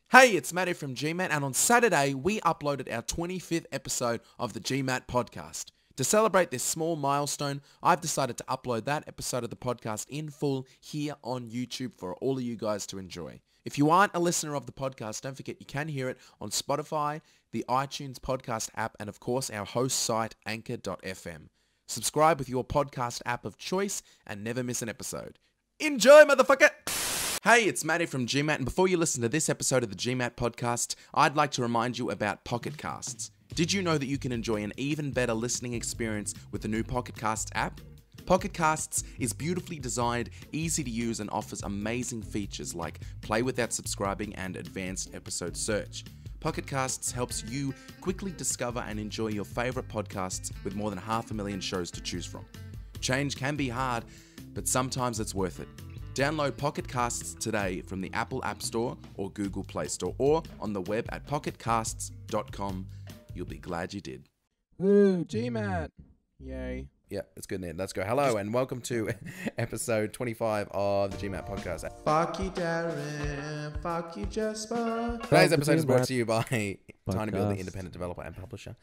Hey, it's Matty from GMat, and on Saturday we uploaded our 25th episode of the GMat podcast. To celebrate this small milestone, I've decided to upload that episode of the podcast in full here on YouTube for all of you guys to enjoy. If you aren't a listener of the podcast, don't forget you can hear it on Spotify, the iTunes podcast app, and of course our host site, Anchor.fm. Subscribe with your podcast app of choice and never miss an episode. Enjoy, motherfucker! Hey, it's Matty from GMat, and before you listen to this episode of the GMat podcast, I'd like to remind you about Pocket Casts. Did you know that you can enjoy an even better listening experience with the new Pocket Casts app? Pocket Casts is beautifully designed, easy to use, and offers amazing features like play without subscribing and advanced episode search. Pocket Casts helps you quickly discover and enjoy your favorite podcasts with more than 500,000 shows to choose from. Change can be hard, but sometimes it's worth it. Download Pocket Casts today from the Apple App Store or Google Play Store or on the web at pocketcasts.com. You'll be glad you did. Woo, GMat. Yay. Yeah, it's good, Ned. Let's go. Hello and welcome to episode 25 of the GMat podcast. Fuck you, Darren. Fuck you, Jasper. Today's episode is brought to you by Tiny Bill, the independent developer and publisher.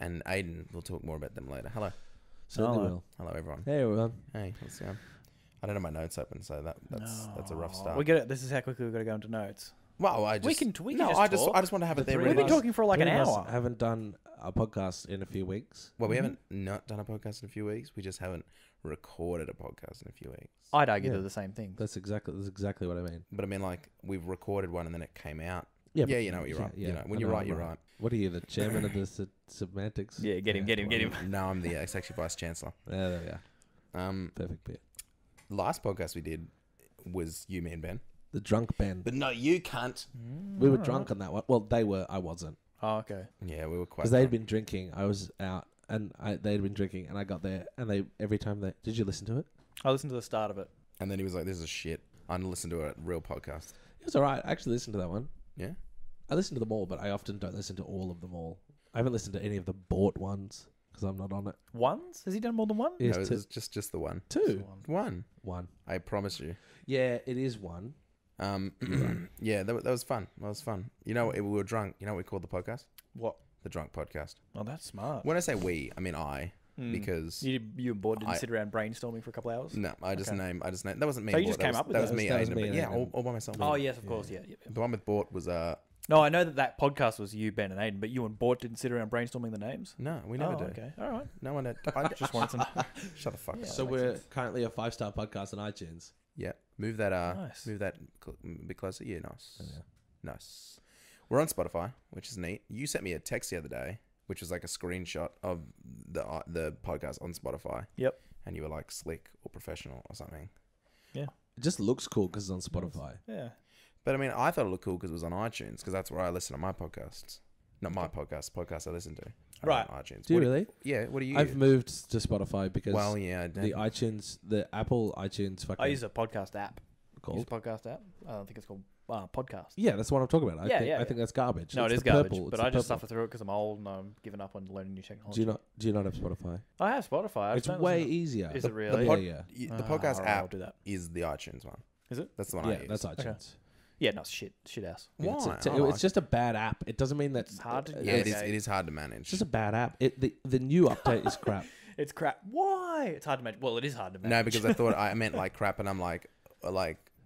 And Aiden, we'll talk more about them later. Hello. Hello. Hello, everyone. Hey, everyone. Hey, what's going on? I don't have my notes open, so that's a rough start. We get it. This is how quickly we've got to go into notes. Well, I We can I just just want to have it there. We've been talking for like an hour. Haven't done a podcast in a few weeks. Well, we haven't not done a podcast in a few weeks. We just haven't recorded a podcast in a few weeks. I'd argue they're the same thing. That's exactly what I mean. But I mean, like, we've recorded one and then it came out. Yeah, yeah, you know what you're right. Yeah, you know, when I you're know right, I'm you're right. right. What are you, the chairman of the semantics? Yeah, get him. No, I'm the actually vice chancellor. Yeah, there we are. Perfect bit. Last podcast we did was you, me, and Ben. The drunk band. But no, you cunt. We were drunk on that one. Well, they were. I wasn't. Oh, okay. Yeah, we were quite. Because they'd been drinking. I was out, and they'd been drinking, and I got there, and every time they. Did you listen to it? I listened to the start of it. And then he was like, "This is shit. I listened to a real podcast." It was alright. I actually listened to that one. Yeah. I listen to them all, but I often don't listen to all of them all. I haven't listened to any of the bought ones because I'm not on it. Once? Has he done more than one? Yes, No, it was just the one. two. One. One. I promise you. Yeah, it is one. Yeah, that was fun. That was fun. You know, we were drunk. You know what we called the podcast? What? The Drunk Podcast. Oh, that's smart. When I say we, I mean I, because You and Board didn't sit around brainstorming for a couple hours? no, I just named. That wasn't me. So you Bort. just came up with that that? was me. That was Aiden, me but and yeah, Aiden. all by myself. Oh, yes, of course. Yeah. The one with Bort was No, I know that podcast was you, Ben, and Aiden, but you and Bort didn't sit around brainstorming the names? no, we never do. Okay. All right. No one. I Just wanted some... shut the fuck up. So we're currently a 5-star podcast on iTunes. Yeah, move that. Nice. Move that a bit closer. Yeah, nice. Oh, yeah. Nice. We're on Spotify, which is neat. You sent me a text the other day, which was like a screenshot of the podcast on Spotify. Yep. And you were like slick or professional or something. Yeah. It just looks cool because it's on Spotify. Yeah. But I mean, I thought it looked cool because it was on iTunes, because that's where I listen to my podcasts. Not my podcasts I listen to. Right. On iTunes. Do you What really? Yeah. What do you I've use? moved to Spotify because Well, yeah. the iTunes, the Apple iTunes fucking I use a podcast app. Use called. a podcast app? I don't think it's called podcast. Yeah, that's what I'm talking about. I think that's garbage. No, It's it is the garbage, purple. but It's I the just purple. suffer through it because I'm old and I'm giving up on learning new technology. Do you not have Spotify? I have Spotify. I It's don't way listen to- easier. Is it really? Yeah. The podcast alright, I'll app do that. is the iTunes one. Is it? That's the one I Yeah, use. that's iTunes. Yeah, no, shit ass. Yeah, Why? it's just a bad app. It doesn't mean that It's hard to Yeah, it is. Okay. It is hard to manage. It's just a bad app. The new update is crap. It's crap. Why? It's hard to manage. Well, it is hard to manage. No, because I thought I meant like crap, and I'm like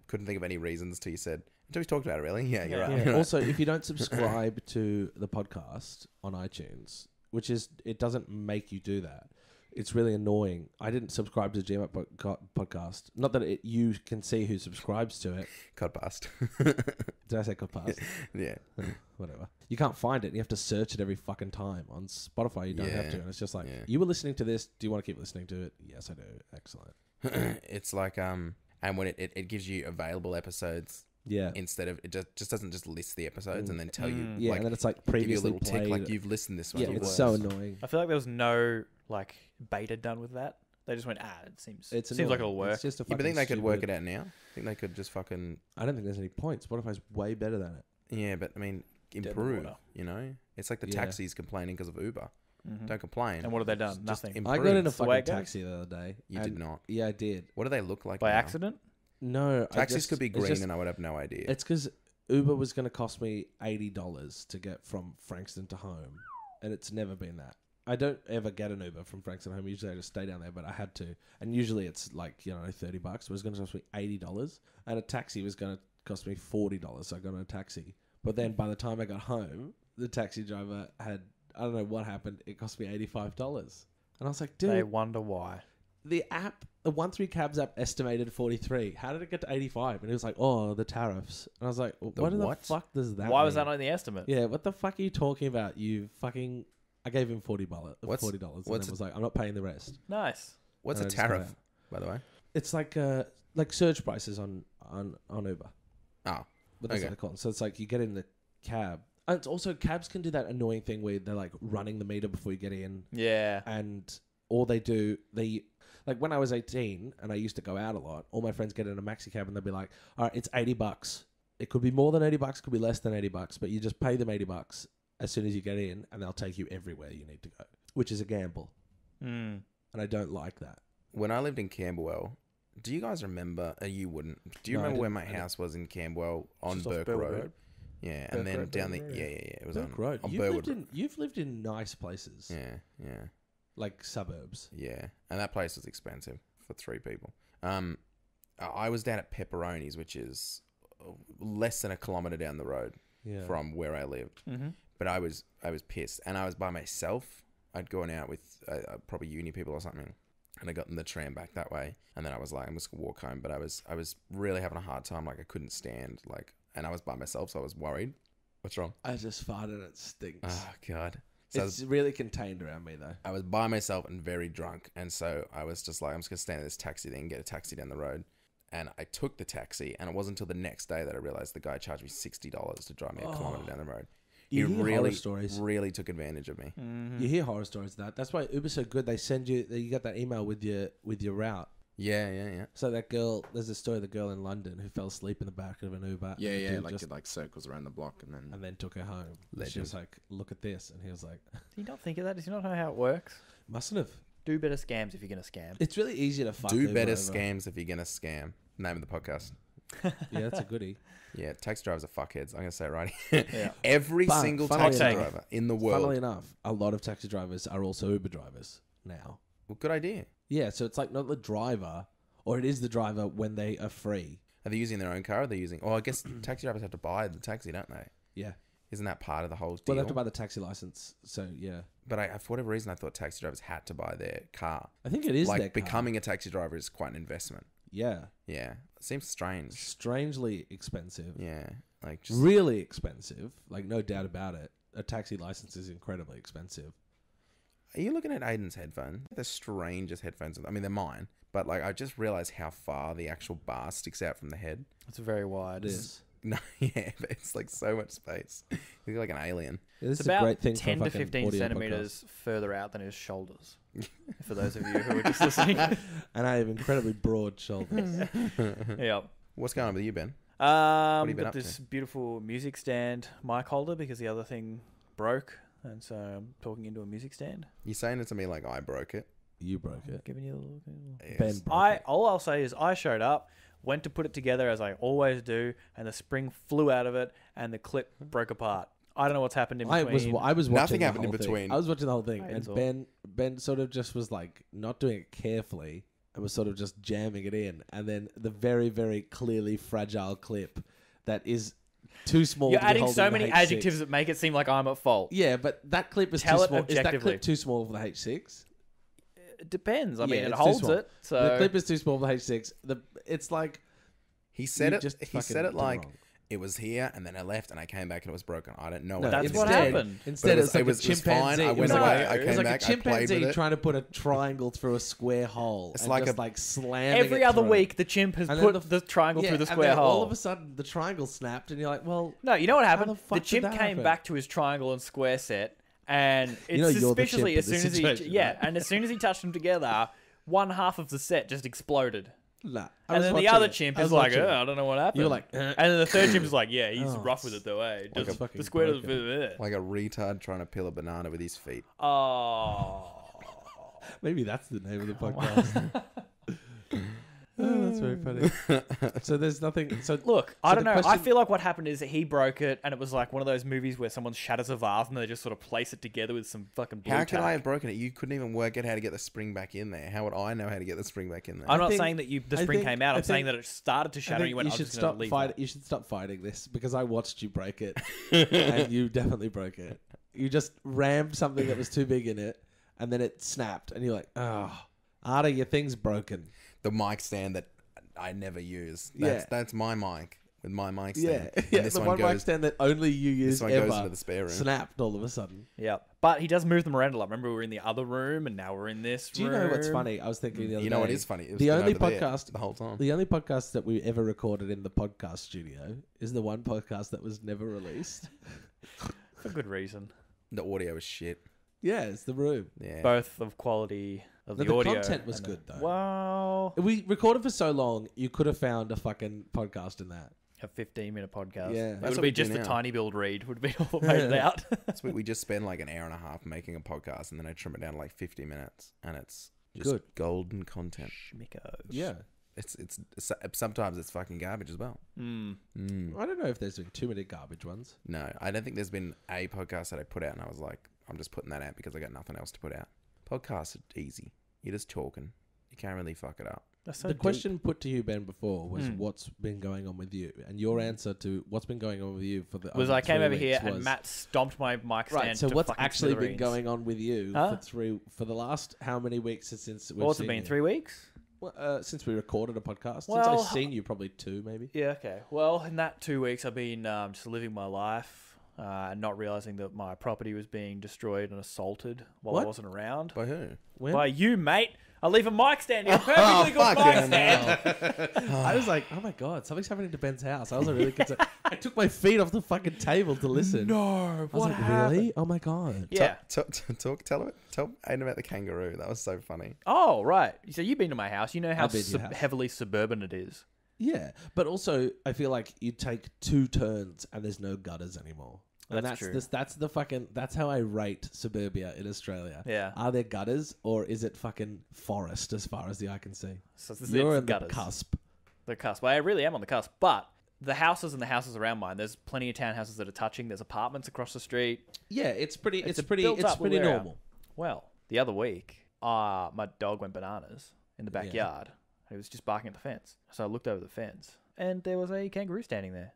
couldn't think of any reasons till you said. Until we talked about it, really. Yeah, you're Yeah. right. Yeah. Also, if you don't subscribe to the podcast on iTunes, which is it doesn't make you do that. It's really annoying. I didn't subscribe to the GMat podcast. Not that you can see who subscribes to it. Cut past. Did I say podcast? Yeah. Whatever. You can't find it. You have to search it every fucking time. On Spotify, you don't have to. And it's just like, you were listening to this. Do you want to keep listening to it? Yes, I do. Excellent. It's like and when it gives you available episodes. Yeah. Instead of it just doesn't just list the episodes and then tell you. Yeah, like, and then it's like give you a previously little tick played. like you've listened this one. Yeah, it's once. so annoying. I feel like there was no like beta done with that. They just went, it seems like annoying. it'll work. It's just a Yeah, but I fucking think they could work stupid- it out now. I think they could just fucking. I don't think there's any point. Spotify's way better than it. Yeah, but I mean, in the improve. water. You know, it's like the Yeah. taxis complaining because of Uber. Don't complain. And what have they done? Just Nothing. improve. I got in a That's the way fucking it goes. taxi the other day. You and- did not. Yeah, I did. What do they look like By now? accident? No, Taxis could be green, and I would have no idea. It's because Uber was going to cost me $80 to get from Frankston to home, and it's never been that. I don't ever get an Uber from Frankston home. Usually I just stay down there, but I had to. And usually it's like, $30. It was going to cost me $80. And a taxi was going to cost me $40. So I got on a taxi. But then by the time I got home, the taxi driver had, I don't know what happened. It cost me $85. And I was like, dude. They wonder why. The 13 Cabs app estimated 43. How did it get to 85? And he was like, oh, the tariffs. And I was like, what the fuck does that Why mean? was that on the estimate? Yeah, what the fuck are you talking about? You fucking... I gave him $40. What's and then was like, I'm not paying the rest. Nice. What's And a I just got tariff, out. by the way? It's like surge prices on Uber. Oh, But that's okay. what they call it. So it's like you get in the cab. And it's also, cabs can do that annoying thing where they're like running the meter before you get in. Yeah. And all they do, like when I was 18 and I used to go out a lot, all my friends get in a maxi cab and they'll be like, all right, it's $80. It could be more than $80, could be less than $80, but you just pay them $80 as soon as you get in and they'll take you everywhere you need to go, which is a gamble. Mm. And I don't like that. When I lived in Camberwell, do you guys remember? You wouldn't. Do you No, I remember where didn't. my house was in Camberwell on Just off Burke Burwood Road? Road? Yeah, Burke and then Road, down the Burwood Road. yeah. It was Burke on Road. on You've Burwood. you've lived in nice places, Yeah. like suburbs. Yeah, and that place was expensive for 3 people. I was down at Pepperoni's, which is less than a kilometre down the road from where I lived. Mm-hmm. But I was pissed, and I was by myself. I'd gone out with probably uni people or something, and I got in the tram back that way. And then I was like, I'm just gonna walk home. But I was really having a hard time. Like I couldn't stand. And I was by myself, so I was worried. What's wrong? I just farted and it stinks. Oh God. So It's really contained around me though. I was by myself and very drunk, and so I was just like, I'm just gonna stand in this taxi thing, get a taxi down the road. And I took the taxi, and it wasn't until the next day that I realized the guy charged me $60 to drive me a kilometre down the road. You hear horror really, stories. really took advantage of me. Mm-hmm. You hear horror stories of that. That's why Uber's so good. They send you get that email with your route. Yeah. So that girl, there's a story of the girl in London who fell asleep in the back of an Uber. Yeah, and the yeah, dude like just- it like circles around the block and then took her home. And she was like, "Look at this," and he was like, Do you not think of that? Does you not know how it works? "Mustn't have." Do better scams if you're going to scam. It's really easy to fuck do Uber better over. scams if you're gonna scam. Name of the podcast. Yeah, that's a goodie. Yeah, taxi drivers are fuckheads. I'm gonna say it right. Yeah. Every But single funnily taxi enough- driver in the world. Funnily enough, a lot of taxi drivers are also Uber drivers now. Well, good idea. Yeah, so it's like not the driver, or it is the driver when they are free. Are they using their own car? Or are they using? Oh, I guess taxi drivers have to buy the taxi, don't they? Yeah. Isn't that part of the whole deal? Well, they have to buy the taxi license. So yeah, But for whatever reason, I thought taxi drivers had to buy their car. I think it is Like their car. becoming a taxi driver is quite an investment. Yeah, Yeah, it seems strange. strangely expensive. Yeah, like just Really expensive. Like no doubt about it. A taxi license is incredibly expensive. Are you looking at Aiden's headphone? The strangest headphones. I mean, they're mine, but like I just realized how far the actual bar sticks out from the head. It's very wide. It is. No, yeah, but it's like so much space. You look like an alien. Yeah, this It's is a about great thing 10 for a to fucking 15 audio centimeters further out than his shoulders. For those of you who are just listening. podcast. And I have incredibly broad shoulders. Yeah. What's going on with you, Ben? have you been Got up this beautiful music stand mic holder because the other thing broke, and so I'm talking into a music stand. You're saying it to me like I broke it. You broke it. Giving you a little. Yes. Ben broke it. All I'll say is I showed up, went to put it together as I always do, and the spring flew out of it, and the clip broke apart. I don't know what's happened in I between. was watching Nothing the happened in whole thing. between. I was watching the whole thing, Right, and it's all- Ben sort of just was like not doing it carefully, and was sort of just jamming it in, and then the very very clearly fragile clip that is too small. You're to be adding holding so the many H6. adjectives that make it seem like I'm at fault. Yeah, but that clip is Tell too it small. Is that objectively. clip too small for the H6? It depends. I mean, Yeah, it it's too holds small. it. So The clip is too small for the H6. It's like He said you it. just He fucking said it did like wrong. it was here, and then I left, and I came back, and it was broken. I don't know. No, That's what instead- happened. Instead, But it's like it was a chimpanzee. fine. I It went was away. like, I it was came like back. a I played chimpanzee with it. trying to put a triangle through a square hole. It's and like just a- like slamming every it other through. week, the chimp has And put then the triangle Yeah, through the and square then hole. all of a sudden the triangle snapped, and you're like, well, No, you know what How happened? the The, fuck did chimp that came happen? back to his triangle and square set, and it's know you're the suspiciously chimp as in this soon as situation, he right? and as soon as he touched them together, one half of the set just exploded, nah. and then the other chimp is like, I don't know what happened. You were like, and then the third chimp is like, yeah, he's Oh, rough with it though, eh? like Just a fucking the square doesn't broken- fit it. Like a retard trying to peel a banana with his feet. Oh. maybe that's the name of the podcast. Oh, that's very funny. So there's nothing. So Look, I don't the know. I question- feel like what happened is that he broke it, and it was like one of those movies where someone shatters a vase and they just sort of place it together with some fucking blue How could I tack. have broken it? You couldn't even work out how to get the spring back in there. How would I know how to get the spring back in there? I'm not think- saying that the I spring think- came out. I I'm saying think- that it started to I shatter. think And you went, you I'm should just going stop to leave fight. that. You should stop fighting this because I watched you break it, and you definitely broke it. You just rammed something that was too big in it, and then it snapped, and you're like, "Oh, Arda, your thing's broken." The mic stand that I never use. Yeah. That's my mic with my mic Yeah, stand. And yeah. this The one one mic goes. stand that only you use This one ever goes into the spare room. snapped all of a sudden. Yeah, but he does move them around a lot. Remember, we were in the other room, and now we're in this Do you room. know what's funny? I was thinking the other You know what day, is funny? It was The been only over there podcast- the whole time. The only podcast that we ever recorded in the podcast studio is the one podcast that was never released. For good reason. The audio was shit. Yeah, it's the room. Yeah. Both of quality of No, the audio. content was and good, though. Well, We recorded for so long, you could have found a fucking podcast in that. a 15-minute podcast. Yeah. It That's would what be we do just the now. tiny build read would be all made it out. So we just spend like an hour and a half making a podcast, and then I trim it down to like 50 minutes, and it's just Good. golden content. Schmickos. Yeah. It's sometimes it's fucking garbage as well. Mm. I don't know if there's been too many garbage ones. No, I don't think there's been a podcast that I put out, and I was like, I'm just putting that out because I got nothing else to put out. Podcasts are easy. You're just talking. You can't really fuck it up. That's so The deep. question put to you, Ben, before was what's been going on with you? And your answer to what's been going on with you for the was over I came 3 over here weeks and was- Matt stomped my mic stand. Right, so to what's fucking actually been smithereens. going on with you Huh? for the last how many weeks since we've What's it seen been? you? 3 weeks? Well, since we recorded a podcast. Since Well, I've seen you, probably 2 maybe. Yeah, okay. Well, in that 2 weeks, I've been just living my life and not realizing that my property was being destroyed and assaulted while I What? wasn't around. By who? When? By you, mate. I leave a mic stand here. Perfectly good mic fucking stand. I was like, oh my god, something's happening to Ben's house. I was really concerned. I took my feet off the fucking table to listen. No, I was what like, happened? really? Oh my god. Yeah. Tell Aiden about the kangaroo. That was so funny. Oh, right. So you've been to my house. You know how I've been to your house. heavily suburban it is. Yeah, but also I feel like you take 2 turns and there's no gutters anymore. And That's true. That's how I rate suburbia in Australia. Yeah. Are there gutters or is it fucking forest as far as the eye can see? So You're it's on gutters. the cusp. The cusp. Well, I really am on the cusp. But the houses and the houses around mine, there's plenty of townhouses that are touching. There's apartments across the street. Yeah, it's pretty It's a pretty built-up little area. normal. Well, the other week, my dog went bananas in the backyard. He was just barking at the fence. So I looked over the fence, and there was a kangaroo standing there.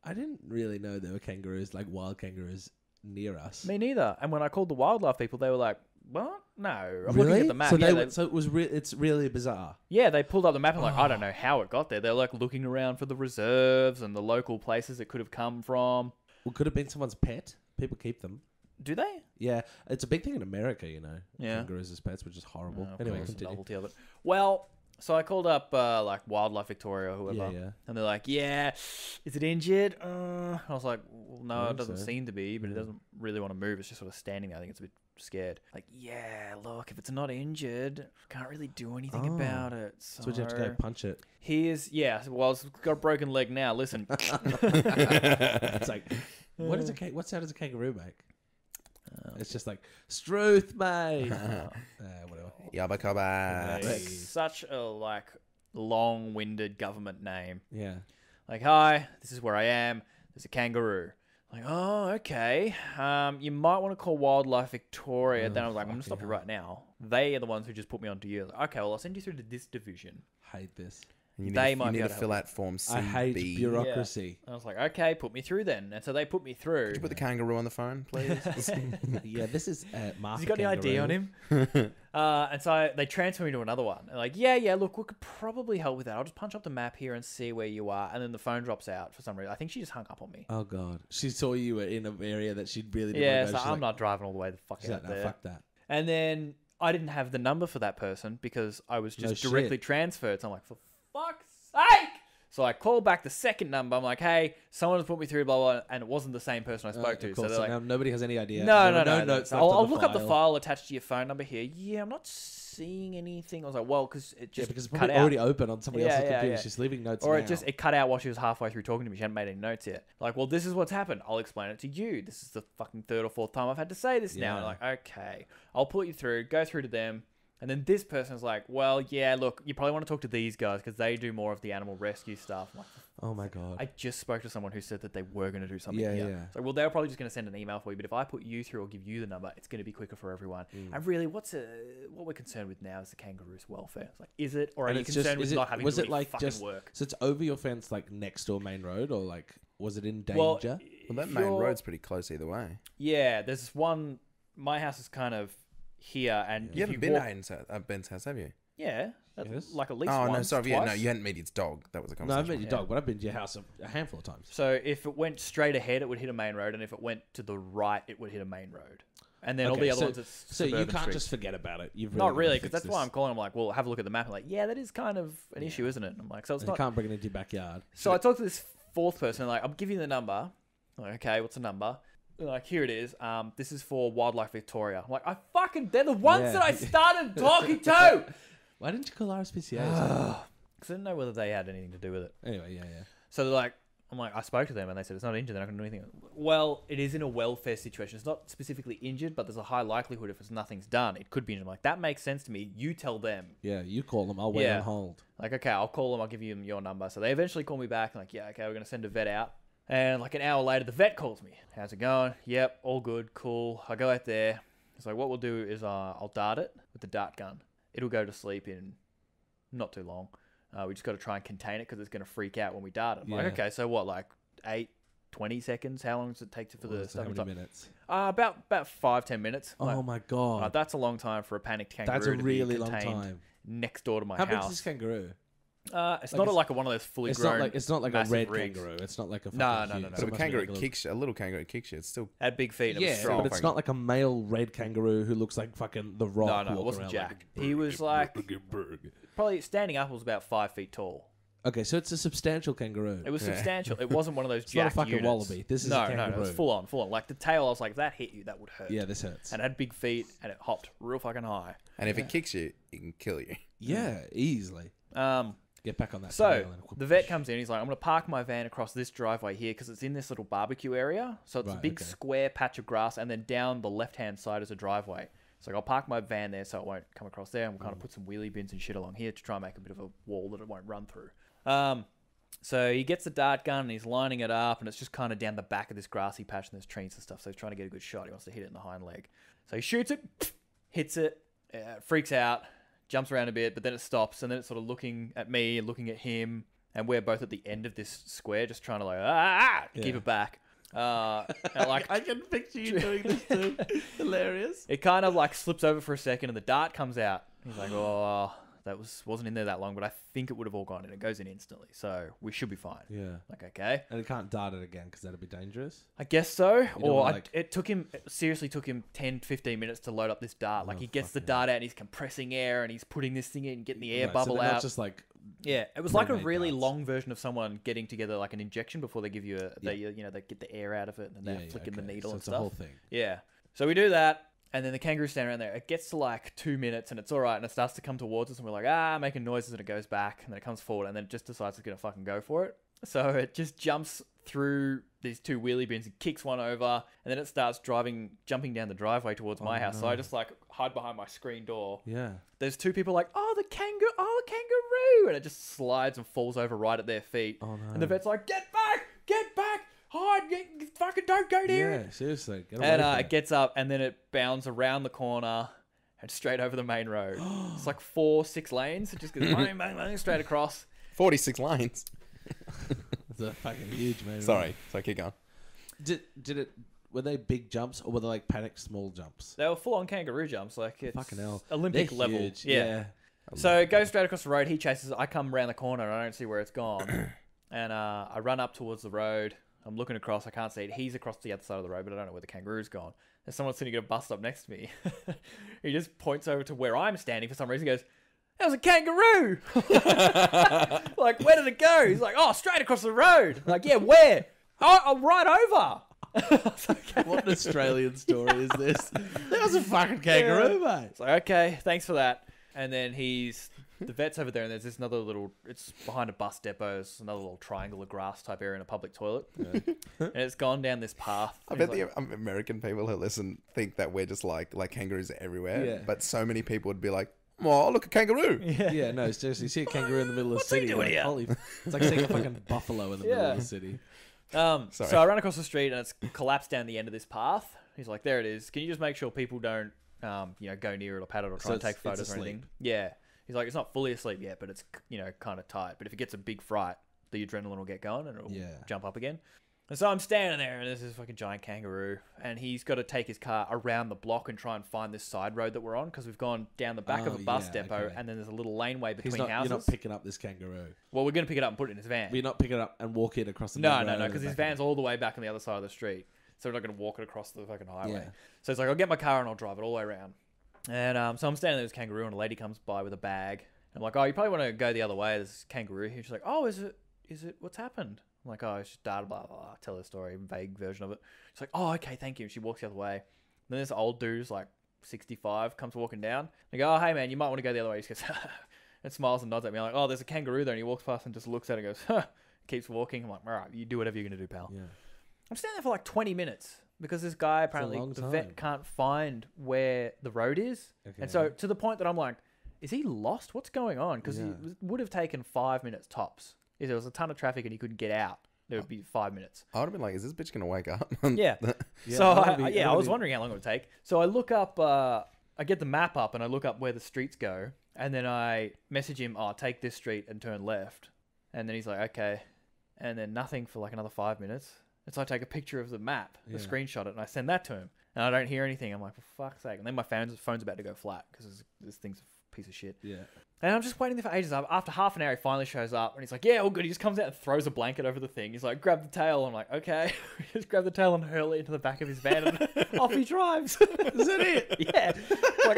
I didn't really know there were kangaroos, like wild kangaroos, near us. Me neither. And when I called the wildlife people, they were like, "What? No, I'm Really? looking at the map." So yeah, it's really bizarre. yeah, they pulled up the map and like, I don't know how it got there. They're like looking around for the reserves and the local places it could have come from. Well, could have been someone's pet. People keep them. Do they? Yeah, it's a big thing in America, you know. Yeah. Kangaroos as pets, which is horrible. Oh, of Anyway, course, the continue. novelty of it. Well, so I called up like Wildlife Victoria or whoever, Yeah. and they're like, "Yeah, is it injured?" I was like, "Well, no, I it doesn't think so. seem to be, but it doesn't really want to move. It's just sort of standing there. I think it's a bit scared." Like, yeah, look, if it's not injured, can't really do anything Oh. about it. So So you have to go punch it. here's well, it's got a broken leg now. Listen, It's like, what sound does a kangaroo make? It's just like, Struth, mate. Whatever. Yabba kabba. it's such a like long-winded government name. Yeah. Like, hi, this is where I am. There's a kangaroo. Like, oh, okay. You might want to call Wildlife Victoria. Then I was like, I'm going to stop you right now. They are the ones who just put me onto you. Like, okay, well, I'll send you through to this division. Hate this. You They need, might you be need able to to fill help out form C. I hate B. bureaucracy. I was like, okay, put me through then. And so they put me through. Could you put the kangaroo on the phone, please? Yeah, this is Martha Has he got any ID on him? And so they transfer me to another one. They're like, yeah, look, we could probably help with that. I'll just punch up the map here and see where you are. And then the phone drops out for some reason. I think she just hung up on me. Oh, God. She saw you were in an area that she really didn't Yeah, want to so go. She's I'm like, not driving all the way the fuck she's out like, no, there. fuck that. And then I didn't have the number for that person because I was just No directly shit. transferred. So I'm like, for fuck's sake! So I called back the second number. I'm like, hey, someone has put me through, blah, blah, and it wasn't the same person I spoke to. Of So course, they're like, now nobody has any idea. no, There no, were no. notes So left on I'll the look up the file. file attached to your phone number here. Yeah, I'm not seeing anything. I was like, well, because it Yeah, just because it's cut probably out. already open on somebody Yeah, else's yeah, computer. yeah. She's leaving notes Or now. it cut out while she was halfway through talking to me. She hadn't made any notes yet. Like, well, this is what's happened. I'll explain it to you. This is the fucking third or fourth time I've had to say this now. Yeah. And like, okay, I'll put you through. Go through to them. And then this person's like, well, yeah, look, you probably want to talk to these guys because they do more of the animal rescue stuff. I'm like, Oh my God. I just spoke to someone who said that they were going to do something Yeah, here. yeah. So, well, they're probably just going to send an email for you. But if I put you through or give you the number, it's going to be quicker for everyone. And really, what we're concerned with now is the kangaroo's welfare. It's like, is it? Or are you concerned with not having to really fucking work? So it's over your fence, like next door main road, or like was it in Well, danger? Well, that main road's pretty close either way. Yeah, there's this one. My house is kind of here, and You if haven't been to Ben's house, have you? Yeah, Yes. like at least Oh, once, no, sorry. twice. Yeah, no, you hadn't met his dog. That was a No, conversation. I've met your dog, but I've been to your house a handful of times. So if it went straight ahead, it would hit a main road, and if it went to the right, it would hit a main road. And then all the other ones, it's so you suburban can't streets. just forget about it. You've Not really, because because that's why I'm calling. I'm like, well, have a look at the map. I'm like, yeah, that is kind of an issue, isn't it? I'm like, so it's You not. can't bring it into your backyard. So I talked to this fourth person. Like, I'm giving you the number. I'm like, okay, what's the number? They're like, here it is. This is for Wildlife Victoria. I'm like, they're the ones Yeah. that I started talking to. Why didn't you call RSPCA? Because I didn't know whether they had anything to do with it. Anyway, yeah. So they're like, I'm like, I spoke to them and they said it's not injured. They're not going to do anything. Well, it is in a welfare situation. It's not specifically injured, but there's a high likelihood if nothing's done, it could be injured. I'm like, that makes sense to me. You tell them. Yeah, you call them. I'll wait Yeah. on hold. Like, okay, I'll call them. I'll give you your number. So they eventually call me back. And like, yeah, okay, we're going to send a vet out. And like an hour later, the vet calls me. How's it going? Yep, all good, cool. I go out there. It's like, what we'll do is I'll dart it with the dart gun. It'll go to sleep in not too long. We just got to try and contain it because it's going to freak out when we dart it. I'm like, Yeah. okay, so what, like 20 seconds? How long does it take for the How stuff? many minutes? About 5-10 minutes. Oh Like, my God. that's a long time for a panicked kangaroo. That's a to be really long contained time. next door to my How big is house. this kangaroo? It's not like one of those fully It's grown. not like a massive red rigs. kangaroo. It's not like a No, fucking no, huge- no, no. so But it must be like a little kangaroo kicks you. It's still... Had big feet. And it was Yeah, strong. but it's not like a male red kangaroo who looks like fucking the Rock. No, it walking wasn't around Jack. like, He was like probably standing up was about 5 feet tall. Okay, so it's a substantial kangaroo. It was substantial. It wasn't one of those It's not a jack fucking units. wallaby. This is no, a kangaroo. no, it was full on. Like the tail, I was like, if that hit you, that would hurt. Yeah, this hurts. And it had big feet, and it hopped real fucking high. And if it kicks you, it can kill you. Yeah, easily. Get back on that. So tail and- the vet comes in. He's like, I'm going to park my van across this driveway here because it's in this little barbecue area. So it's a Right, big okay. square patch of grass, and then down the left-hand side is a driveway. So I'll park my van there so it won't come across there, and we'll kind of put some wheelie bins and shit along here to try and make a bit of a wall that it won't run through. So he gets the dart gun and he's lining it up, and it's just kind of down the back of this grassy patch, and there's trees and stuff. So he's trying to get a good shot. He wants to hit it in the hind leg. So he shoots it, hits it, freaks out, jumps around a bit, but then it stops, and then it's sort of looking at me and looking at him, and we're both at the end of this square, just trying to keep it back. And like I can picture you doing this too. Hilarious. it kind of like slips over for a second, and the dart comes out. He's like, oh, that wasn't in there that long, but I think it would have all gone in. It goes in instantly, so we should be fine. Yeah. Like, okay. And it can't dart it again because that'd be dangerous. I guess so. don't Or like- it seriously took him 10, 15 minutes to load up this dart. Like, Oh, he gets the fucking dart out and he's compressing air and he's putting this thing in and getting the air Right, bubble so they're out. not just like Yeah, it was like a pre-made really darts. long version of someone getting together like an injection before they give you they get the air out of it, and then they're flicking the needle so and it's stuff. a whole thing. Yeah. So we do that, and then the kangaroo's standing around there. It gets to like 2 minutes, and it's all right, and it starts to come towards us, and we're like, making noises, and it goes back, and then it comes forward, and then it just decides it's going to fucking go for it. So it just jumps through these two wheelie bins and kicks one over, and then it starts jumping down the driveway towards my house. So I just like hide behind my screen door. Yeah. There's two people like, the kangaroo, and it just slides and falls over right at their feet. Oh, no. And the vet's like, get back, hide, fucking don't go near it. Yeah, seriously. Get away And from it gets up, and then it bounds around the corner and straight over the main road. It's like 4-6 lanes. It just goes bang, bang, bang, straight across. 46 lines. It's a fucking huge man. Sorry, keep going. Did it? Were they big jumps or were they like panic small jumps? They were full-on kangaroo jumps. Like, it's Fucking hell. Olympic They're level. huge. Yeah. So it goes straight across the road. He chases it. I come around the corner, and I don't see where it's gone. And I run up towards the road. I'm looking across. I can't see it. He's across the other side of the road, but I don't know where the kangaroo's gone. There's someone sitting at a bus stop next to me. He just points over to where I'm standing for some reason. He goes, that was a kangaroo. Like, where did it go? He's like, straight across the road. I'm like, yeah, where? Oh, right over. What an Australian story is this? That was a fucking kangaroo, mate. It's like, okay, thanks for that. And then the vet's over there, and there's this another little, it's behind a bus depot, it's another little triangle of grass type area in a public toilet. And it's gone down this path. I bet the American people who listen think that we're just like kangaroos are everywhere. Yeah. But so many people would be like, Oh, look, a kangaroo. Yeah, no, seriously, you see a kangaroo in the middle of the What's he city. doing like, here? holy, it's like seeing a fucking buffalo in the middle of the city. So I ran across the street and it's collapsed down the end of this path. He's like, there it is. Can you just make sure people don't, go near it or pat it or try and take photos or anything? Yeah. He's like, it's not fully asleep yet, but it's, kind of tight. But if it gets a big fright, the adrenaline will get going and it'll jump up again. And so I'm standing there and there's this fucking giant kangaroo and he's got to take his car around the block and try and find this side road that we're on because we've gone down the back of a bus depot and then there's a little laneway between houses. You're not picking up this kangaroo. Well, we're going to pick it up and put it in his van. But you're not picking it up and walk it across the No, because his van's all the way back on the other side of the street. So we're not going to walk it across the fucking highway. Yeah. So it's like, I'll get my car and I'll drive it all the way around. And so I'm standing there with this kangaroo and a lady comes by with a bag. I'm like, oh, you probably want to go the other way. There's this kangaroo here. She's like, oh, is it, what's happened? I'm like, oh, it's just data, blah, blah, blah. Tell her story, vague version of it. She's like, oh, okay, thank you. And she walks the other way. Then this old dude's like 65, comes walking down. I go, oh, hey, man, you might want to go the other way. He just goes, and smiles and nods at me. I'm like, oh, there's a kangaroo there. And he walks past and just looks at it and goes, huh, keeps walking. I'm like, all right, you do whatever you're going to do, pal. Yeah. I'm standing there for like 20 minutes because this guy apparently, the vet can't find where the road is. Okay. And so to the point that I'm like, is he lost? What's going on? Because it would have taken 5 minutes tops. If there was a ton of traffic and he couldn't get out, there would be 5 minutes. I would have been like, is this bitch going to wake up? Yeah. So I was wondering how long it would take. So I look up, I get the map up and I look up where the streets go. And then I message him, oh, take this street and turn left. And then he's like, okay. And then nothing for like another 5 minutes. And so I take a picture of the map, a screenshot it, and I send that to him. And I don't hear anything. I'm like, for fuck's sake. And then my phone's about to go flat because this thing's a piece of shit. Yeah. And I'm just waiting there for ages. After half an hour, he finally shows up and he's like, yeah, all good. He just comes out and throws a blanket over the thing. He's like, grab the tail. I'm like, okay. Just grab the tail and hurl it into the back of his van and off he drives. Is that it? Yeah. Like,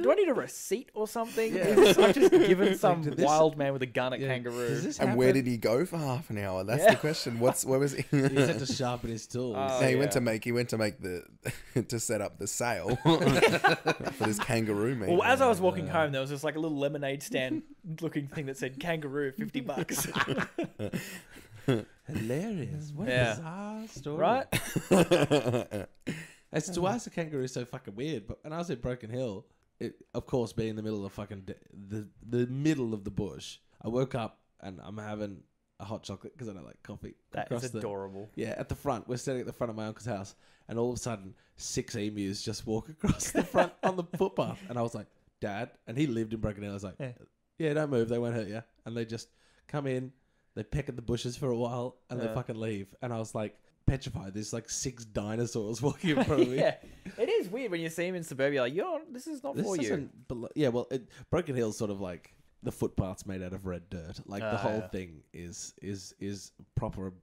do I need a receipt or something? Yeah. I'm just giving some wild man with a gun at kangaroo. And where did he go for half an hour? That's the question. Where was he? He had to sharpen his tools. He went to make to set up the sail for this kangaroo meat. Well, as I was walking home, there was just like a little lemonade stand looking thing that said kangaroo $50. Hilarious. What a bizarre story. Right? As to why is the kangaroo so fucking weird? But when I was in Broken Hill, of course, being in the middle of fucking the middle of the bush, I woke up and I'm having a hot chocolate because I don't like coffee. That is adorable. At the front. We're standing at the front of my uncle's house, and all of a sudden, 6 emus just walk across the front on the footpath, and I was like, Dad, and he lived in Broken Hill. I was like, yeah, don't move, they won't hurt you. And they just come in, they peck at the bushes for a while, and they fucking leave. And I was like petrified. There's like 6 dinosaurs walking in front of me. Yeah, it is weird when you see him in suburbia. Like, this is not for you. Broken Hill's sort of like the footpath's made out of red dirt. Like the whole thing is proper.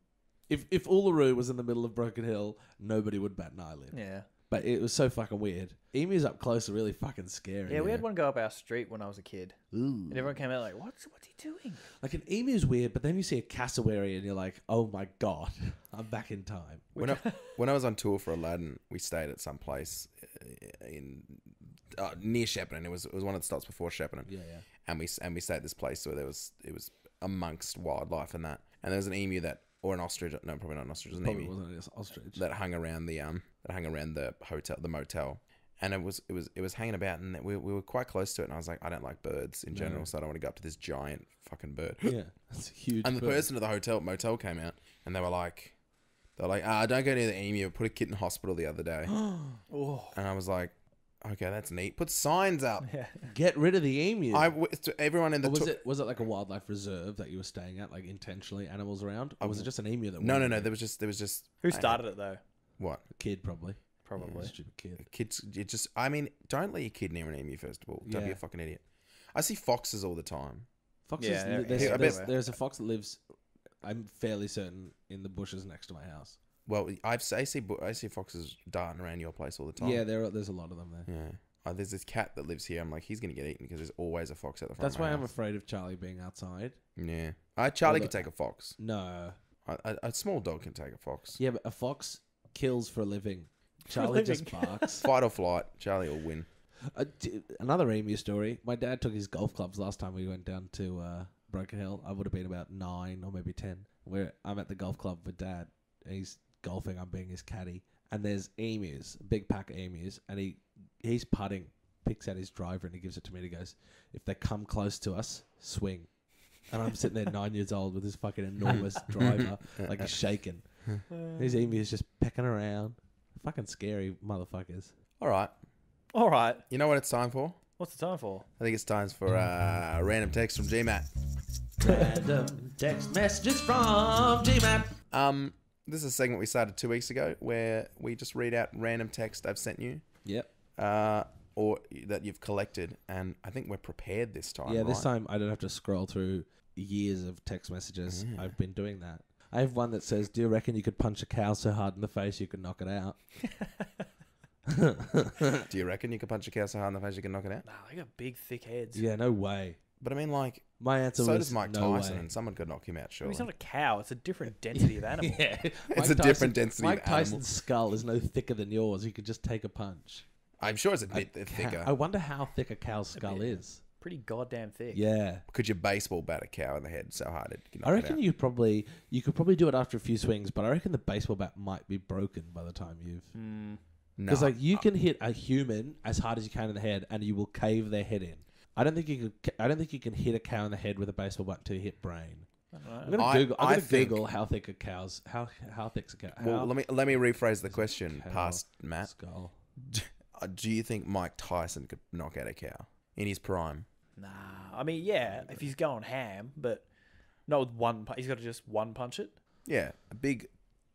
If Uluru was in the middle of Broken Hill, nobody would bat an eyelid. Yeah. But it was so fucking weird. Emus up close are really fucking scary. Yeah, we had one go up our street when I was a kid. Ooh. And everyone came out like, what's he doing? Like, an emu's weird, but then you see a cassowary and you're like, oh my God, I'm back in time. When I was on tour for Aladdin, we stayed at some place in near Shepparton. It was one of the stops before Shepparton. Yeah. And we stayed at this place where it was amongst wildlife and that. And there was an emu or an ostrich. No, probably not an ostrich. It was an emu. Wasn't an ostrich. That hung around the hotel, the motel, and it was hanging about, and we were quite close to it. And I was like, I don't like birds in general, so I don't want to go up to this giant fucking bird. Yeah, that's a huge. And the person at the motel came out, and they were like, don't go near the emu. I put a kid in hospital the other day. And I was like, okay, that's neat. Put signs up. Yeah. Get rid of the emu. Everyone in the was it like a wildlife reserve that you were staying at, like intentionally animals around, or was it just an emu that? No. There was just. Who started it though? What? A kid, probably. Probably. Yeah, stupid kid. Kids, don't let your kid near an emu, first of all. Don't be a fucking idiot. I see foxes all the time. Foxes, there's a fox that lives, I'm fairly certain, in the bushes next to my house. Well, I see foxes darting around your place all the time. Yeah, there's a lot of them there. Yeah. There's this cat that lives here. I'm like, he's going to get eaten because there's always a fox at the front That's of my why house. I'm afraid of Charlie being outside. Yeah. Charlie could take a fox. No. A small dog can take a fox. Yeah, but a fox kills for a living. Charlie just barks. Fight or flight. Charlie will win. Another emu story. My dad took his golf clubs last time we went down to Broken Hill. I would have been about 9 or maybe 10. I'm at the golf club with Dad. He's golfing. I'm being his caddy. And there's emus, big pack of emus. And he's putting picks out his driver and he gives it to me and he goes, if they come close to us, swing. And I'm sitting there 9 years old with this fucking enormous driver, like he's shaking. These emus just pecking around. Fucking scary motherfuckers. All right. All right. You know what it's time for? What's the time for? I think it's time for random text from GMat. Random text messages from GMat. This is a segment we started 2 weeks ago where we just read out random text I've sent you. Yep. Or that you've collected, and I think we're prepared this time. Yeah, right? this time I don't have to scroll through years of text messages. I've been doing that. I have one that says, do you reckon you could punch a cow so hard in the face you could knock it out? Do you reckon you could punch a cow so hard in the face you can knock it out? Nah, they got big, thick heads. Yeah, no way. But I mean, like, My answer so was does Mike no Tyson, way. and someone could knock him out, I surely. mean, it's not a cow. It's a different density of animal. Yeah. It's a different density Mike of animal. Tyson's skull is no thicker than yours. You could just take a punch. I'm sure it's a bit I thicker. wonder how thick a cow's skull bit. is. Pretty goddamn thick. Yeah. Could you baseball bat a cow in the head so hard it can knock I it reckon out? you could probably do it after a few swings, but I reckon the baseball bat might be broken by the time you've... Mm. Because like you can hit a human as hard as you can in the head, and you will cave their head in. I don't think you can hit a cow in the head with a baseball bat until you hit brain. I'm gonna Google how thick a cow's how thick's a cow. Well, let me rephrase the question cow past Matt. Skull. Do you think Mike Tyson could knock out a cow in his prime? Nah. I mean, yeah, if he's going ham, but not with one punch. He's got to just one punch it. Yeah, a big